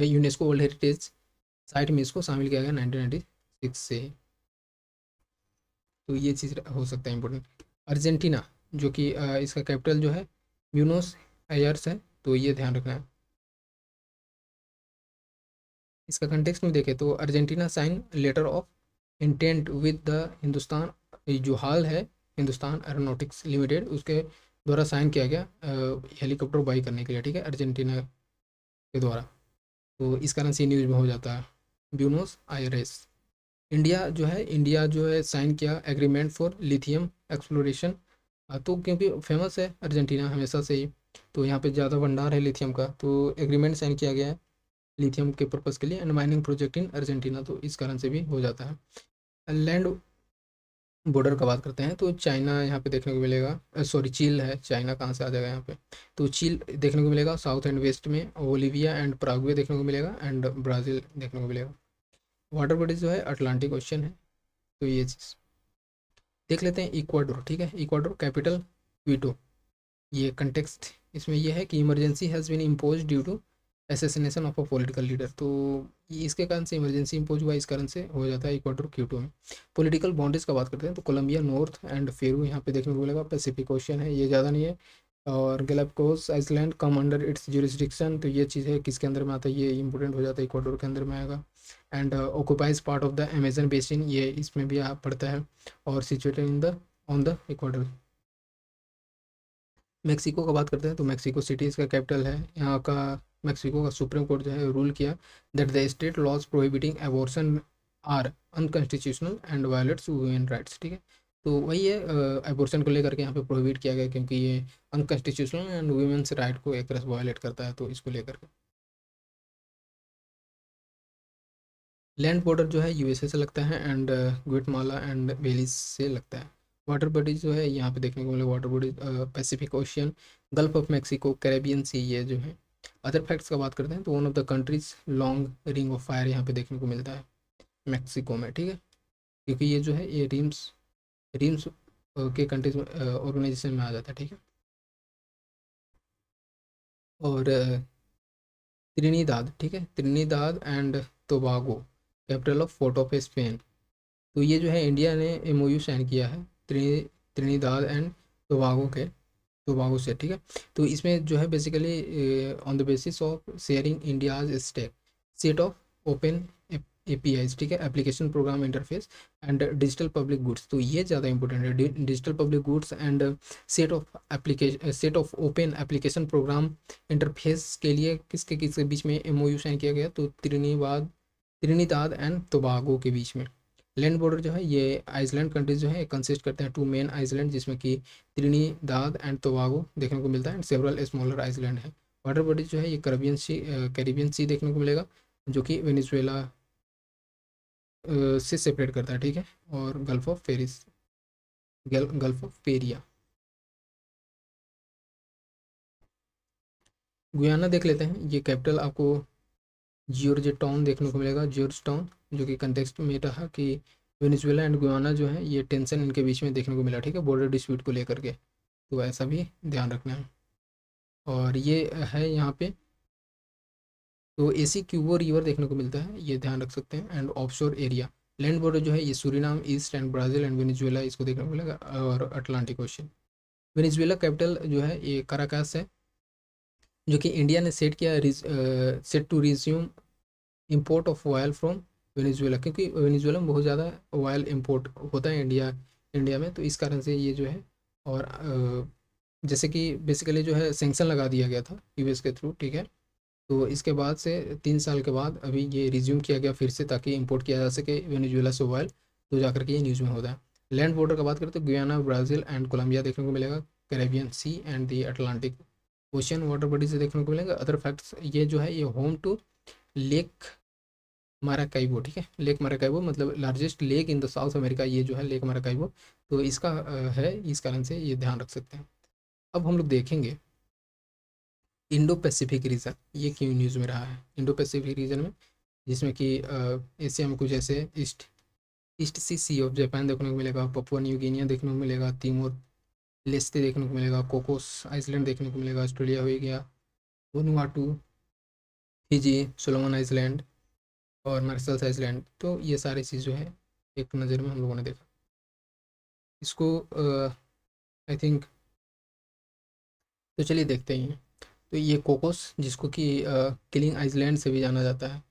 यूनेस्को वर्ल्ड हेरिटेज साइट में इसको शामिल किया गया 1996 से, तो ये चीज़ हो सकता है इंपॉर्टेंट। अर्जेंटीना जो कि इसका कैपिटल जो है ब्यूनोस आयर्स है, तो ये ध्यान रखना है। इसका कंटेक्स्ट में देखें तो Argentina sign letter of intent with the Hindustan, जो हाल है हिंदुस्तान एरोनॉटिक्स लिमिटेड उसके द्वारा साइन किया गया हेलीकॉप्टर बाई करने के लिए, ठीक है, अर्जेंटीना के द्वारा, तो इस कारण से न्यूज़ में हो जाता है ब्यूनोस आयरेस। इंडिया जो है साइन किया एग्रीमेंट फॉर लिथियम एक्सप्लोरेशन। तो क्योंकि फेमस है अर्जेंटीना हमेशा से ही, तो यहाँ पे ज़्यादा भंडार है लिथियम का, तो एग्रीमेंट साइन किया गया है लिथियम के पर्पज़ के लिए, and mining project in Argentina, तो इस कारण से भी हो जाता है। लैंड बॉर्डर का बात करते हैं तो चाइना यहाँ पे देखने को मिलेगा, सॉरी चील है, चाइना कहाँ से आ जाएगा यहाँ पे, तो चील देखने को मिलेगा साउथ एंड वेस्ट में, बोलीविया एंड पराग्वे देखने को मिलेगा, एंड ब्राज़ील देखने को मिलेगा। वाटर बॉडीज जो है अटलांटिक ओशन है, तो ये चीज़ देख लेते हैं। इक्वाडोर, ठीक है, इक्वाडोर कैपिटल क्विटो। ये कंटेक्स्ट इसमें यह है कि emergency has been impose due to assassination of a political leader, तो ये इसके कारण से इमरजेंसी इम्पोज हुआ, इस कारण से हो जाता है इक्वाडोर क्यूटो में। पॉलिटिकल बाउंड्रीज का बात करते हैं तो कोलंबिया नॉर्थ एंड पेरू यहाँ पे देखने को मिलेगा, पैसिफिक ओशियन है, ये ज़्यादा नहीं है। और Galapagos island come under its jurisdiction, तो ये चीज़ है किसके अंदर में आता है, ये इंपॉर्टेंट हो जाता है, इक्वाडोर के अंदर में आएगा। And occupies part of the Amazon basin, ये इसमें भी पड़ता है, और situated in the on the Ecuador. Mexico का बात करते हैं तो मेक्सिको सिटी इसका कैपिटल है। यहाँ का मेक्सिको का सुप्रीम कोर्ट जो है रूल किया that the state laws prohibiting abortion are unconstitutional and violates women rights, ठीक है, तो वही है एबॉर्शन को लेकर के यहाँ पे प्रोहिबिट किया गया क्योंकि ये अनकॉन्स्टिट्यूशनल एंड वुमेन्स राइट को एक तरह से वायलेट करता है, तो इसको लेकर के। लैंड बॉर्डर जो है यूएसए से लगता है, एंड ग्वाटेमाला एंड बेलीज से लगता है। वाटर बॉडीज जो है यहाँ पे देखने को मिलेगा, water bodies Pacific ocean, Gulf of Mexico, Caribbean Sea, ये जो है। अदर फैक्ट्स का बात करते हैं तो one of the countries long ring of fire यहाँ पे देखने को मिलता है मैक्सिको में, ठीक है, क्योंकि ये जो है ये रिम्स रिम्स के कंट्रीज ऑर्गेनाइजेशन में आ जाता है, ठीक है। और त्रिनिदाद, ठीक है, Trinidad and Tobago capital of port of Spain, तो ये जो है इंडिया ने एमओयू साइन किया है त्रिनिदाद एंड टोबागो से, ठीक है। तो इसमें जो है basically on the basis of sharing India's stack set of open APIs, ठीक है, application program interface and digital public goods, तो ये ज़्यादा इंपॉर्टेंट है, digital public goods and set of open application program interface के लिए किसके बीच में एमओयू साइन किया गया, तो त्रिनिदाद एंड टोबागो के बीच में। लैंड बॉर्डर जो है ये आइसलैंड कंट्रीज जो है कंसिस्ट करते हैं टू मेन आइसलैंड, जिसमें कि त्रिनिदाद एंड टोबागो देखने को मिलता है, एंड सेवरल स्मॉलर आइसलैंड है। वाटर बॉडीज जो है ये कैरिबियन सी देखने को मिलेगा, जो कि वेनेजुएला से सेपरेट करता है, ठीक है, और गल्फ ऑफ पेरिया। गुयाना देख लेते हैं, ये कैपिटल आपको जॉर्ज टाउन देखने को मिलेगा, जॉर्ज टाउन, जो कि कंटेक्स्ट में रहा कि वेनेजुएला एंड गुयाना जो है ये टेंशन इनके बीच में देखने को मिला, ठीक है, बॉर्डर डिस्प्यूट को लेकर के, तो ऐसा भी ध्यान रखना है। और ये है यहाँ पे तो एसी क्यूबो रिवर देखने को मिलता है, ये ध्यान रख सकते हैं, and offshore area. Land border जो है ये Suriname, east and Brazil and Venezuela इसको देखने को मिलेगा, और अटलांटिक ओशन। वेनेजुएला कैपिटल जो है ये काराकास है, जो कि इंडिया ने set to resume import of oil from Venezuela, क्योंकि वेनेजुएला में बहुत ज़्यादा ऑयल इंपोर्ट होता है इंडिया में, तो इस कारण से ये जो है, और जैसे कि बेसिकली जो है सेंक्शन लगा दिया गया था यूएस के थ्रू, ठीक है, तो इसके बाद से 3 साल के बाद अभी ये रिज्यूम किया गया फिर से, ताकि इंपोर्ट किया जा सके वेनेजुएला से ऑयल, तो जाकर के ये न्यूज़ में होता है। लैंड बॉर्डर का बात करें तो गुयाना, ब्राज़ील एंड कोलंबिया देखने को मिलेगा, Caribbean Sea and the Atlantic Ocean water body से देखने को मिलेगा। अदर फैक्ट्स, ये जो है ये होम टू लेक माराकाइबो, ठीक है, लेक माराकाइबो मतलब largest lake in the south America, ये जो है लेक माराकाइबो, तो इसका है, इस कारण से ये ध्यान रख सकते हैं। अब हम लोग देखेंगे इंडो पैसिफिक रीजन, ये क्यों न्यूज़ में रहा है इंडो पैसिफिक रीजन में, जिसमें कि एशिया में कुछ ऐसे ईस्ट सी ऑफ जापान देखने को मिलेगा, पपुआ न्यू गिनिया देखने को मिलेगा, तिमोर लेस्ते देखने को मिलेगा, कोकोस आइसलैंड देखने को मिलेगा, ऑस्ट्रेलिया हो गया, वनुआटू, फिजी, सोलोमन आइसलैंड और मार्शल्स आइसलैंड, तो ये सारी चीज़ जो है एक नज़र में हम लोगों ने देखा। इसको आई थिंक, तो चलिए देखते हैं। तो ये कोकोस, जिसको कि किलिंग आइसलैंड से भी जाना जाता है,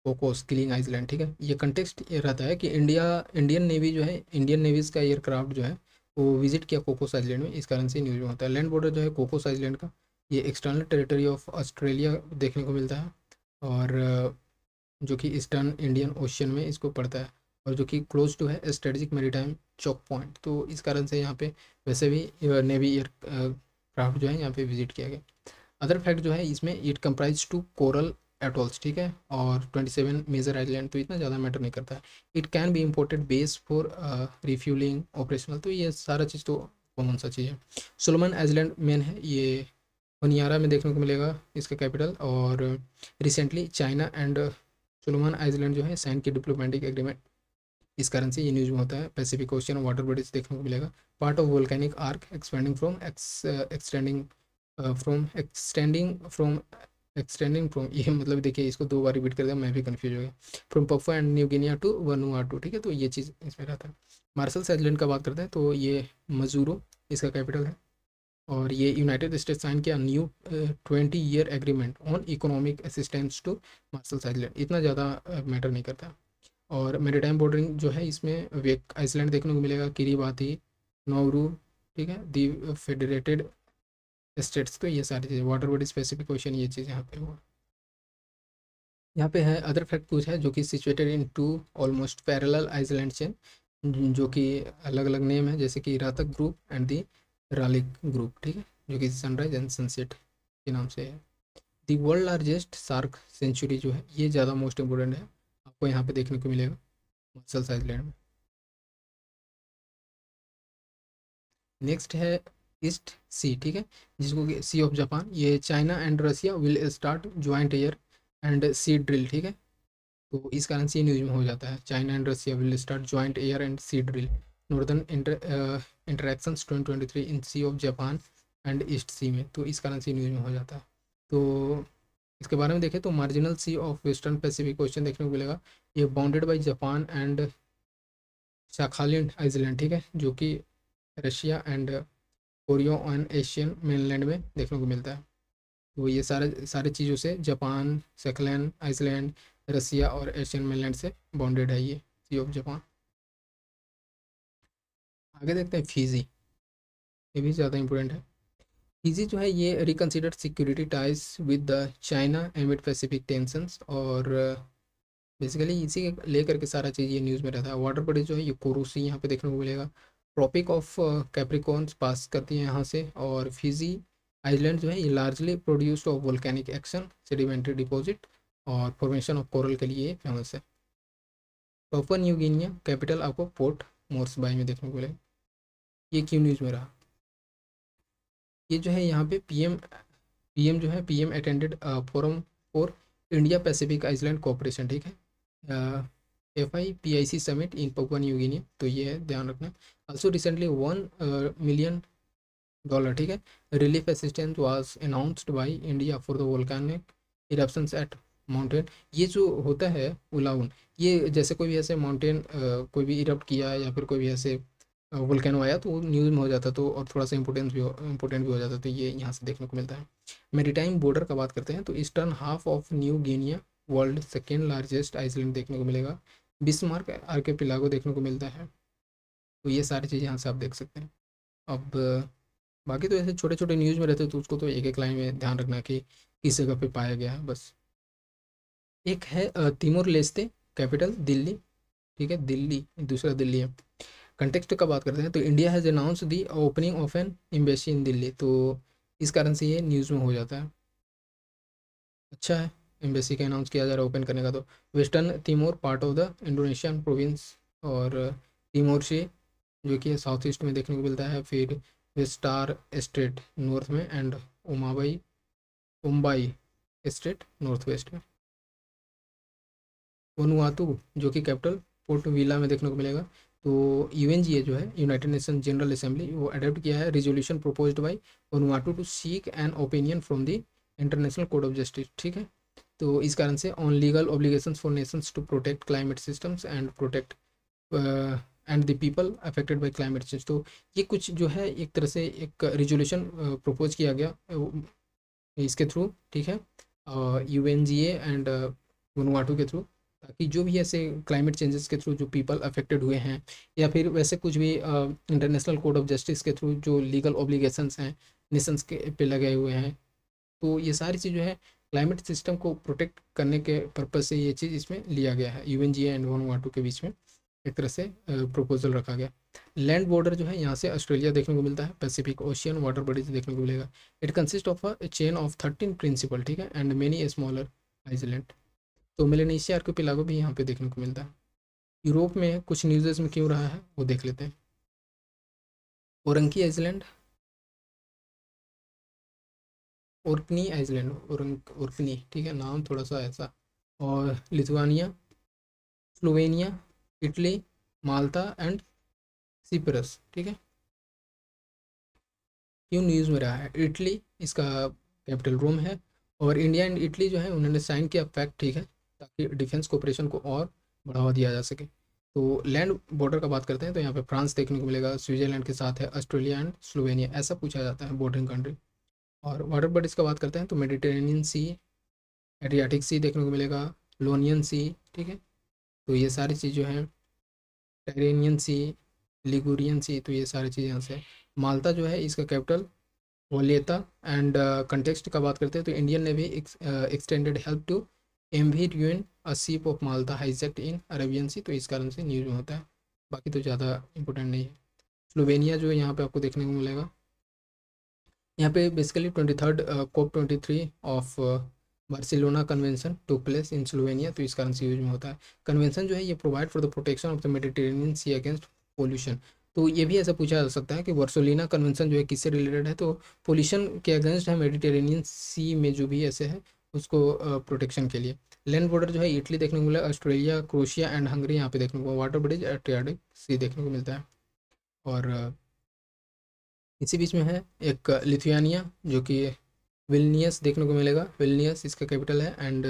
कोकोस किलिंग आइसलैंड, ठीक है, ये कंटेक्स्ट ये रहता है कि इंडियन नेवी जो है, इंडियन नेवीज़ का एयरक्राफ्ट जो है वो विजिट किया कोकोस आइसलैंड में, इस कारण से न्यूज़ में होता है। लैंड बॉर्डर जो है कोकोस आइसलैंड का ये एक्सटर्नल टेरिटरी ऑफ ऑस्ट्रेलिया देखने को मिलता है, और जो कि ईस्टर्न इंडियन ओशियन में इसको पड़ता है। और जो कि क्लोज टू है स्ट्रेटेजिक मैरीटाइम चौक पॉइंट। तो इस कारण से यहाँ पे वैसे भी नेवी एयर क्राफ्ट जो है यहाँ पे विजिट किया गया। अदर फैक्ट जो है इसमें, it comprise two coral atolls, ठीक है, और 27 मेजर आइलैंड, तो इतना ज़्यादा मैटर नहीं करता है। It can be imported base for refuelling operational, तो ये सारा चीज़ तो कॉमन सा चीज़ है। सोलोमन आइलैंड मेन है, ये होनियारा में देखने को मिलेगा इसका कैपिटल। और recently China and Solomon island जो है साइन की डिप्लोमेटिक एग्रीमेंट, इस कारण से ये न्यूज़ में होता है। पैसिफिक ओशियन वाटर बॉडीज देखने को मिलेगा। Part of volcanic arc extending from ये मतलब देखिए इसको दो बार रिपीट कर दिया, मैं भी कंफ्यूज हो गया। From Papua and New Guinea to Vanuatu, ठीक है, तो ये चीज़ इसमें रहता है। मार्शल्स आइलैंड का बात करते हैं तो ये मजूरो इसका कैपिटल है। और ये यूनाइटेड स्टेट्स साइन किया new 20 year agreement on economic assistance to Marshalls island, इतना ज़्यादा मैटर नहीं करता। और मेरीटाइम बॉर्डरिंग जो है इसमें वेक आइसलैंड देखने को मिलेगा, किरीबाती, नौरू, ठीक है, दी फेडरेटेड स्टेट्स, तो ये सारी चीज़ें वाटर बॉडी स्पेसिफिक क्वेश्चन ये चीज़ यहाँ पे हुआ। यहाँ पे है अदर फैक्ट कुछ है जो कि situated in two almost parallel island chain, जो कि अलग अलग नेम है, जैसे कि Ratak group and the Ralik group, ठीक है, जो कि सनराइज एंड सनसेट के नाम से है। The world largest shark sanctuary जो है ये ज़्यादा मोस्ट इम्पोर्टेंट है, आपको यहाँ पे देखने को मिलेगा मार्शल्स आइलैंड में। नेक्स्ट है ईस्ट सी, ठीक है, जिसको कि सी ऑफ जापान, ये China and Russia will start joint air and sea drill, ठीक है, तो इस कारण से न्यूज में हो जाता है China and Russia will start joint air and sea drill northern interactions 2023 in Sea of Japan and East Sea में, तो इस कारण से न्यूज में हो जाता है। तो इसके बारे में देखें तो marginal sea of western Pacific question देखने को मिलेगा, ये bounded by Japan and Sakhalin island, ठीक है, जो कि Russia and Korea on Asian mainland में देखने को मिलता है। तो ये सारे सारे चीज़ों से जापान, सेकलैंड आइसलैंड, रसिया और एशियन मेनलैंड से बाउंडेड है ये सी ऑफ जापान। आगे देखते हैं फिजी, ये भी ज़्यादा इंपॉर्टेंट है। फिजी जो है ये reconsidered security ties with the China amid Pacific tensions, और बेसिकली इसी के लेकर के सारा चीज़ ये न्यूज़ में रहता है। वाटर बॉडी जो है ये कोरोसी यहाँ पे देखने को मिलेगा, ट्रॉपिक ऑफ कैप्रिकॉर्न्स पास करती है यहाँ से। और फिजी आइलैंड जो है ये largely produced of volcanic action, sedimentary deposit और फॉर्मेशन ऑफ कोरल के लिए फेमस है। पापुआ न्यू गिनिया कैपिटल आपको पोर्ट मोर्सबाई में देखने को मिलेगा। ये क्यों न्यूज़ में रहा, ये जो है यहाँ पे पीएम जो है PM attended forum for India Pacific island cooperation, ठीक है, FIPIC summit in Papua New Guinea, तो ये है ध्यान रखना। ऑल्सो रिसेंटली $1 million, ठीक है, relief assistance was announced by India for the volcanic eruptions at mountain. ये जो होता है उलाउन, ये जैसे कोई भी ऐसे माउंटेन कोई भी इरप्ट किया या फिर कोई भी ऐसे वोल्केनो आया तो न्यूज़ में हो जाता, तो और थोड़ा सा इंपॉर्टेंट भी हो जाता, तो ये यहाँ से देखने को मिलता है। मेरीटाइम बॉर्डर का बात करते हैं तो eastern half of New Guinea world second largest island देखने को मिलेगा, बिस्मार्क आर्किपेलागो देखने को मिलता है, तो ये सारी चीज़ यहाँ से आप देख सकते हैं। अब बाकी तो ऐसे छोटे छोटे न्यूज़ में रहते हैं तो उसको तो एक एक लाइन में ध्यान रखना कि किस जगह पे पाया गया है बस। एक है तिमोर लेस्ते कैपिटल दिल्ली, ठीक है, दिल्ली, दूसरा दिल्ली है। कंटेक्स्ट का बात करते हैं तो India has announce the opening of N embassy in Delhi, तो इस कारण से ये न्यूज़ में हो जाता है। अच्छा है, एम्बेसी का अनाउंस किया जा रहा है ओपन करने का। तो western Timor part of the Indonesian province, और तिमोर से जो कि साउथ ईस्ट में देखने को मिलता है, फिर वेस्टार स्टेट नॉर्थ में, एंड उम्बाई स्टेट नॉर्थ वेस्ट में। वनुआतू जो कि कैपिटल पोर्ट विला में देखने को मिलेगा। तो UNGA जो है यूनाइटेड नेशन जनरल असेंबली, वो अडोप्ट किया है resolution proposed by Vanuatu to seek an opinion from the International Court of Justice, ठीक है, तो इस कारण से on legal obligations for nations to protect climate systems and protect and the people affected by climate change. तो ये कुछ जो है एक तरह से एक रिजोल्यूशन प्रपोज किया गया इसके थ्रू, ठीक है, UNGA एंड वनुआटू के थ्रू, ताकि जो भी ऐसे क्लाइमेट चेंजेस के थ्रू जो पीपल अफेक्टेड हुए हैं, या फिर वैसे कुछ भी इंटरनेशनल कोर्ट ऑफ जस्टिस के थ्रू जो लीगल ऑब्लिगेशंस हैं नेशंस के पे लगे हुए हैं, तो ये सारी चीज़ जो है क्लाइमेट सिस्टम को प्रोटेक्ट करने के पर्पज़ से ये चीज़ इसमें लिया गया है UNGA एंड वनुआटू के बीच में। एक तरह से प्रपोजल रखा गया। लैंड बॉर्डर जो है यहाँ से ऑस्ट्रेलिया देखने को मिलता है, पैसिफिक ओशियन वाटर बॉडीज देखने को मिलेगा। It consist of a chain of 13 principal, ठीक है, एंड मेनी स्मॉलर आइसलैंड। तो मेलेनेशिया आर्किपेलागो भी यहाँ पे देखने को मिलता है। यूरोप में कुछ न्यूज़ में क्यों रहा है वो देख लेते हैं। ओरंकी आइसलैंड, ओर्कनी आइसलैंड, ओर्कनी, ठीक है, नाम थोड़ा सा ऐसा। और Lithuania, Slovenia, Italy, Malta and Cyprus, ठीक है। क्यों न्यूज़ में रहा है? इटली, इसका कैपिटल रोम है। और इंडिया एंड इटली जो है उन्होंने साइन किया पैक्ट, ठीक है, ताकि डिफेंस कोऑपरेशन को और बढ़ावा दिया जा सके। तो लैंड बॉर्डर का बात करते हैं तो यहाँ पे फ्रांस देखने को मिलेगा, स्विट्जरलैंड के साथ है ऑस्ट्रेलिया एंड स्लोवेनिया, ऐसा पूछा जाता है बॉर्डरिंग कंट्री। और वाटर बॉडीज का बात करते हैं तो मेडिटेरेनियन सी, एड्रियाटिक सी देखने को मिलेगा, लोनियन सी, ठीक है। तो ये सारी चीज़ जो है, टेरेनियन सी, लिगुरियन सी, तो ये सारी चीज़ यहाँ से। माल्टा जो है इसका कैपिटल वलेता। एंड कंटेक्स्ट का बात करते हैं तो Indian navy extended help to MV Ruen a ship of Malta hijacked in Arabian Sea, तो इस कारण से न्यूज़ में होता है, बाकी तो ज़्यादा इंपॉर्टेंट नहीं है। स्लोवेनिया जो है यहाँ पे आपको देखने को मिलेगा, यहाँ पे basically 23rd COP23 of Barcelona convention took place in Slovenia, तो इस कारण से यूज में होता है। कन्वेंशन जो है ये provide for the protection of the Mediterranean Sea against pollution. तो ये भी ऐसा पूछा जा सकता है कि बार्सिलोना कन्वेंशन जो है किससे रिलेटेड है, तो पोल्यूशन के अगेंस्ट है, मेडिटेरेनियन सी में जो भी ऐसे है उसको प्रोटेक्शन के लिए। लैंड बॉर्डर जो है इटली देखने को मिला, ऑस्ट्रेलिया, क्रोशिया एंड हंगरी यहाँ पे देखने को। वाटर बॉडीज एड्रियाटिक सी देखने को मिलता है। और इसी बीच में है एक लिथुआनिया जो कि विल्नियस देखने को मिलेगा, विल्नियस इसका कैपिटल है। And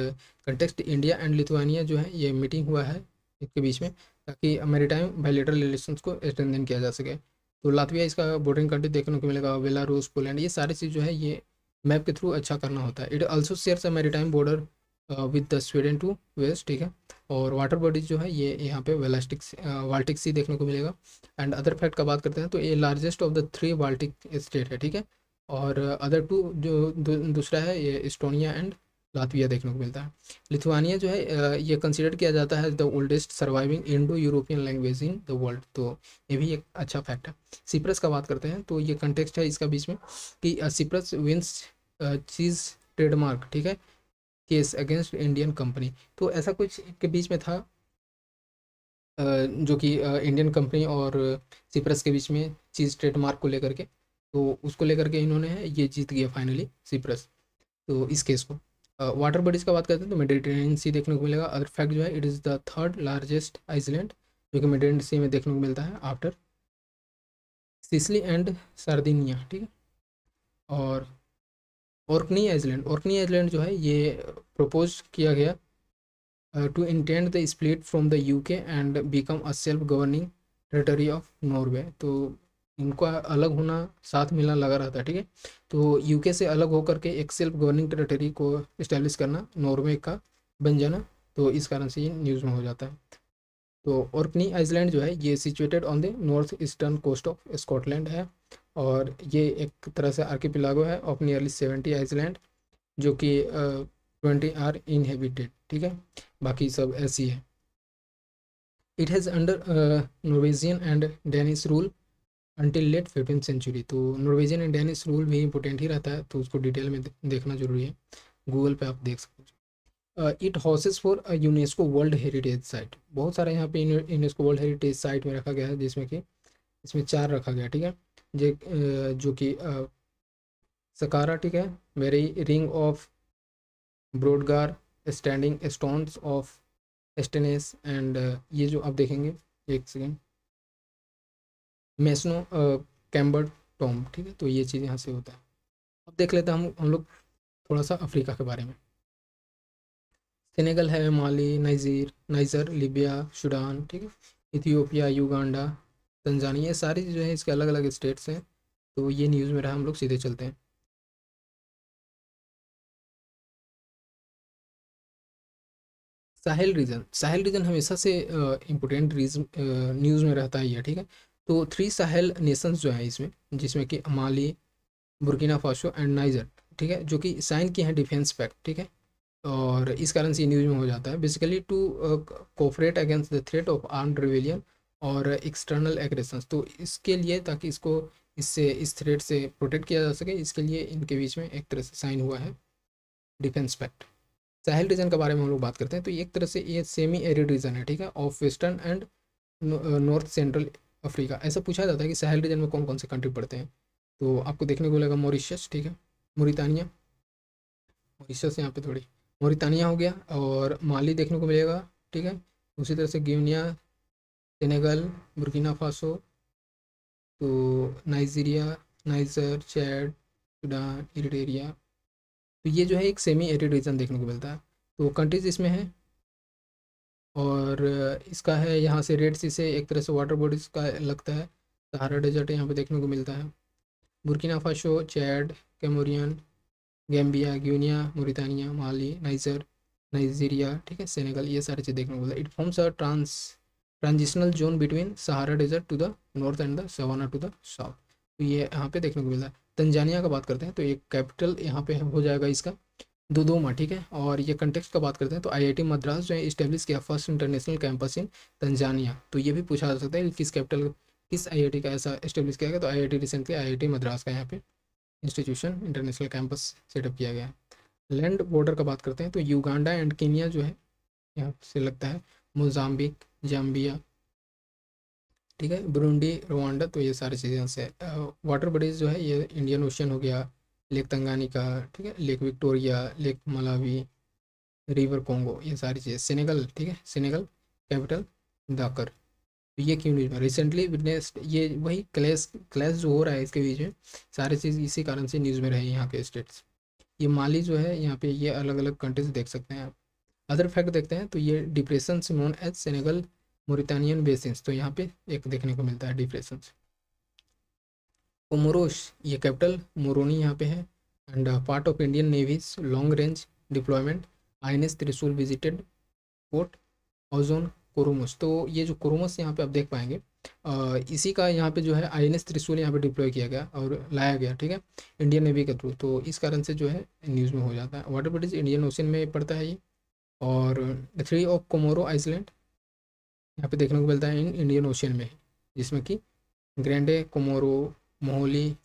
context India and Lithuania जो है ये मीटिंग हुआ है इसके बीच में, ताकि मैरीटाइम बायलैटरल रिलेशंस को स्ट्रेंथन किया जा सके। तो लातविया इसका बॉर्डरिंग कंट्री देखने को मिलेगा, बेलारूस, पोलैंड, ये सारी चीज़ जो है ये मैप के थ्रू अच्छा करना होता है। It also shares a maritime border with the Sweden to west, ठीक है। और वाटर बॉडीज जो है ये यहाँ पे वेलास्टिक बाल्टिक सी देखने को मिलेगा। एंड अदर फैक्ट का बात करते हैं तो ये largest of the 3 Baltic state है, ठीक है। और अदर 2 जो दूसरा है ये इस्टोनिया एंड लातविया देखने को मिलता है। लिथुआनिया जो है ये कंसिडर किया जाता है the oldest surviving Indo European language in the world, तो ये भी एक अच्छा फैक्ट है। सिप्रस का बात करते हैं तो ये कंटेक्स्ट है इसका बीच में कि सिप्रस विंस चीज़ ट्रेडमार्क, ठीक है, केस अगेंस्ट इंडियन कंपनी। तो ऐसा कुछ के बीच में था जो कि इंडियन कंपनी और सिप्रस के बीच में चीज़ ट्रेडमार्क को लेकर के, तो उसको लेकर के इन्होंने ये जीत गया फाइनली सिप्रस, तो इस केस को। वाटर बॉडीज़ का बात करते हैं तो मेडिटेरेनियन सी देखने को मिलेगा। अदर फैक्ट जो है it is the 3rd largest island जो कि मेडिटेरेनियन सी में देखने को मिलता है आफ्टर सिसिली एंड सार्दिनिया, ठीक है। और ओर्कनी आइसलैंड, ओर्कनी आइसलैंड जो है ये प्रपोज किया गया to intend the split from the UK and become a self governing territory of Norway. तो इनका अलग होना, साथ मिलना लगा रहता है, ठीक है। तो यूके से अलग होकर के एक सेल्फ गवर्निंग टेरिटरी को इस्टेब्लिश करना, नॉर्वे का बन जाना, तो इस कारण से ये न्यूज़ में हो जाता है। तो ओर्कनी आइसलैंड जो है ये situated on the north eastern coast of Scotland है। और ये एक तरह से आर्किपेलागो है ऑफ नियरली 70 आइसलैंड जो कि 20 आर इनहेबिटेड, ठीक है, बाकी सब ऐसी है। It has under Norwegian and Danish rule until late 15th century. तो नॉर्वेजियन एंड डेनिश रूल भी इंपॉर्टेंट ही रहता है, तो उसको डिटेल में देखना जरूरी है, गूगल पे आप देख सकते हो। It houses for UNESCO world heritage site, बहुत सारा यहाँ पे यूनेस्को वर्ल्ड हेरिटेज साइट में रखा गया है, जिसमें कि इसमें 4 रखा गया, ठीक है। जो कि सकारा, ठीक है, मेरी ring of Brodgar, standing stones of Stenness and ये जो आप देखेंगे, एक सेकेंड, मैस्नो कैम्बर टॉम, ठीक है। तो ये चीज़ यहाँ से होता है। अब देख लेते हैं हम लोग थोड़ा सा अफ्रीका के बारे में। सेनेगल है, माली, नाइजर, लीबिया, सूडान, ठीक है, इथियोपिया, युगांडा, तंजानिया, ये सारी जो है इसके अलग अलग स्टेट्स हैं। तो ये न्यूज़ में रहा, हम लोग सीधे चलते हैं। साहेल रीजन हमेशा से इम्पोर्टेंट रीजन न्यूज़ में रहता है ये, ठीक है। तो 3 साहेल नेशंस जो हैं इसमें, जिसमें कि माली, बुर्किना फासो एंड नाइजर, ठीक है, जो कि साइन किए हैं डिफेंस पैक्ट, ठीक है। और इस कारण से न्यूज़ में हो जाता है। Basically to cooperate against the threat of armed rebellion और एक्सटर्नल एग्रेशंस, तो इसके लिए ताकि इसको इससे इस थ्रेट से प्रोटेक्ट किया जा सके, इसके लिए इनके बीच में एक तरह से साइन हुआ है डिफेंस पैक्ट। साहेल रीजन के बारे में हम लोग बात करते हैं, तो एक तरह से ये सेमी एरिड रीजन है, ठीक है, of western and north central Africa. ऐसा पूछा जाता है कि साहेल रीजन में कौन कौन से कंट्री पड़ते हैं, तो आपको देखने को मिलेगा मॉरिशस, ठीक है, मोरितानिया, मॉरिशस यहाँ पे थोड़ी, मोरितानिया हो गया, और माली देखने को मिलेगा, ठीक है, उसी तरह से गिनिया, सेनेगल, बुर्किना फासो, तो Nigeria, niger, Chad, Sudan, Eritrea, तो ये जो है एक सेमी एरिड रीजन देखने को मिलता है। तो कंट्रीज इसमें है, और इसका है यहाँ से रेड सी से एक तरह से वाटर बॉडीज का लगता है, सहारा डेजर्ट यहाँ पे देखने को मिलता है। Burkina Faso, Chad, Cameroon, Gambia, Guinea, Mauritania, Mali, Niger, Nigeria, ठीक है, सेनेगल, ये सारी चीज़ देखने को मिलता है। It forms a transitional zone between Sahara desert to the north and the savanna to the south, तो ये यहाँ पे देखने को मिलता है। तंजानिया का बात करते हैं, तो एक कैपिटल यहाँ पे हो जाएगा इसका दोदोमा, ठीक है, और ये कंटेक्स्ट का बात करते हैं, तो आईआईटी मद्रास जो है इस्टेब्लिश किया फर्स्ट इंटरनेशनल कैंपस इन तंजानिया, तो ये भी पूछा जा सकता है किस कैपिटल, किस आईआईटी का ऐसा इस्टेब्लिश किया गया, तो आईआईटी रिसेंटली आईआईटी मद्रास का यहाँ पे इंस्टीट्यूशन इंटरनेशनल कैंपस सेटअप किया गया है। लैंड बॉर्डर का बात करते हैं, तो युगांडा एंड केनिया जो है यहाँ से लगता है, मोजाम्बिक, जाम्बिया, ठीक है, बुरुंडी, रवांडा, तो ये सारी चीज़ें यहाँ से। वाटर बॉडीज जो है ये इंडियन ओशियन हो गया, लेक तंगानिका, ठीक है, lake Victoria, lake Malawi, river Congo, ये सारी चीज़ें। सेनेगल, ठीक है, सेनेगल कैपिटल दाकर, तो ये क्यों न्यूज़ में रिसेंटली विटनेस्ड, ये वही क्लैश क्लैश जो हो रहा है इसके बीच में, सारी चीज़ इसी कारण से न्यूज़ में रहे यहाँ के स्टेट्स। ये माली जो है यहाँ पे ये अलग अलग कंट्रीज देख सकते हैं आप। अदर फैक्ट देखते हैं, तो ये depression known as Senegal Mauritanian basins, तो यहाँ पे एक देखने को मिलता है डिप्रेशन। कोमोरोस, ये कैपिटल मोरोनी यहाँ पे है, and part of Indian navy's long range deployment INS Trishul visited port ozone Comoros, तो ये जो कोरोमस यहाँ पे आप देख पाएंगे, इसी का यहाँ पे जो है आईएनएस त्रिशूल यहाँ पे डिप्लॉय किया गया और लाया गया, ठीक है, इंडियन नेवी के थ्रू, तो इस कारण से जो है न्यूज़ में हो जाता है। वाटर बॉडीज इंडियन ओशन में पड़ता है ये, और थ्री ऑफ कोमोरो आइसलैंड यहाँ पे देखने को मिलता है इन इंडियन ओशन में, जिसमें कि ग्रैंडे, कोमोरो, मोहोली,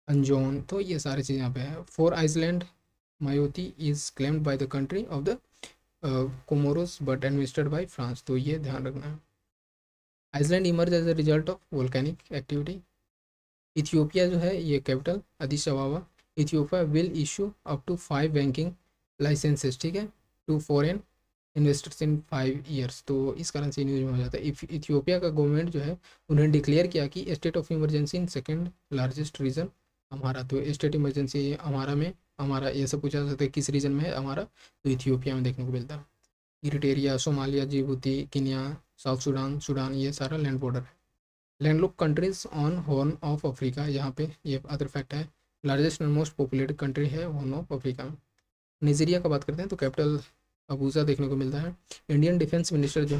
अंजोन, तो ये सारी चीज़ यहाँ पे है। Four island Mayotte is claimed by the country of the Comoros but administered by France, तो ये ध्यान रखना है। Island emerge as a result of volcanic activity. Ethiopia जो है ये capital Addis Ababa, Ethiopia will issue up to 5 banking licenses, ठीक है, to foreign investors in 5 years, तो इस कारण से न्यूज में हो जाता है। इथियोपिया का गवर्नमेंट जो है उन्होंने डिक्लेयर किया कि state of emergency in second largest region हमारा, तो स्टेट इमरजेंसी हमारा में, हमारा ये सब पूछा जा सकता है किस रीजन में है हमारा, तो इथियोपिया में देखने को मिलता है। Eritrea, Somalia, Djibouti, Kenya, South Sudan, Sudan, ये सारा लैंड बॉर्डर है। Landlocked countries on Horn of Africa, यहाँ पे ये अदर फैक्ट है, largest and most populated country है हॉर्न ऑफ अफ्रीका में। नाइजीरिया का बात करते हैं, तो कैपिटल अबूजा देखने को मिलता है। इंडियन डिफेंस मिनिस्टर जो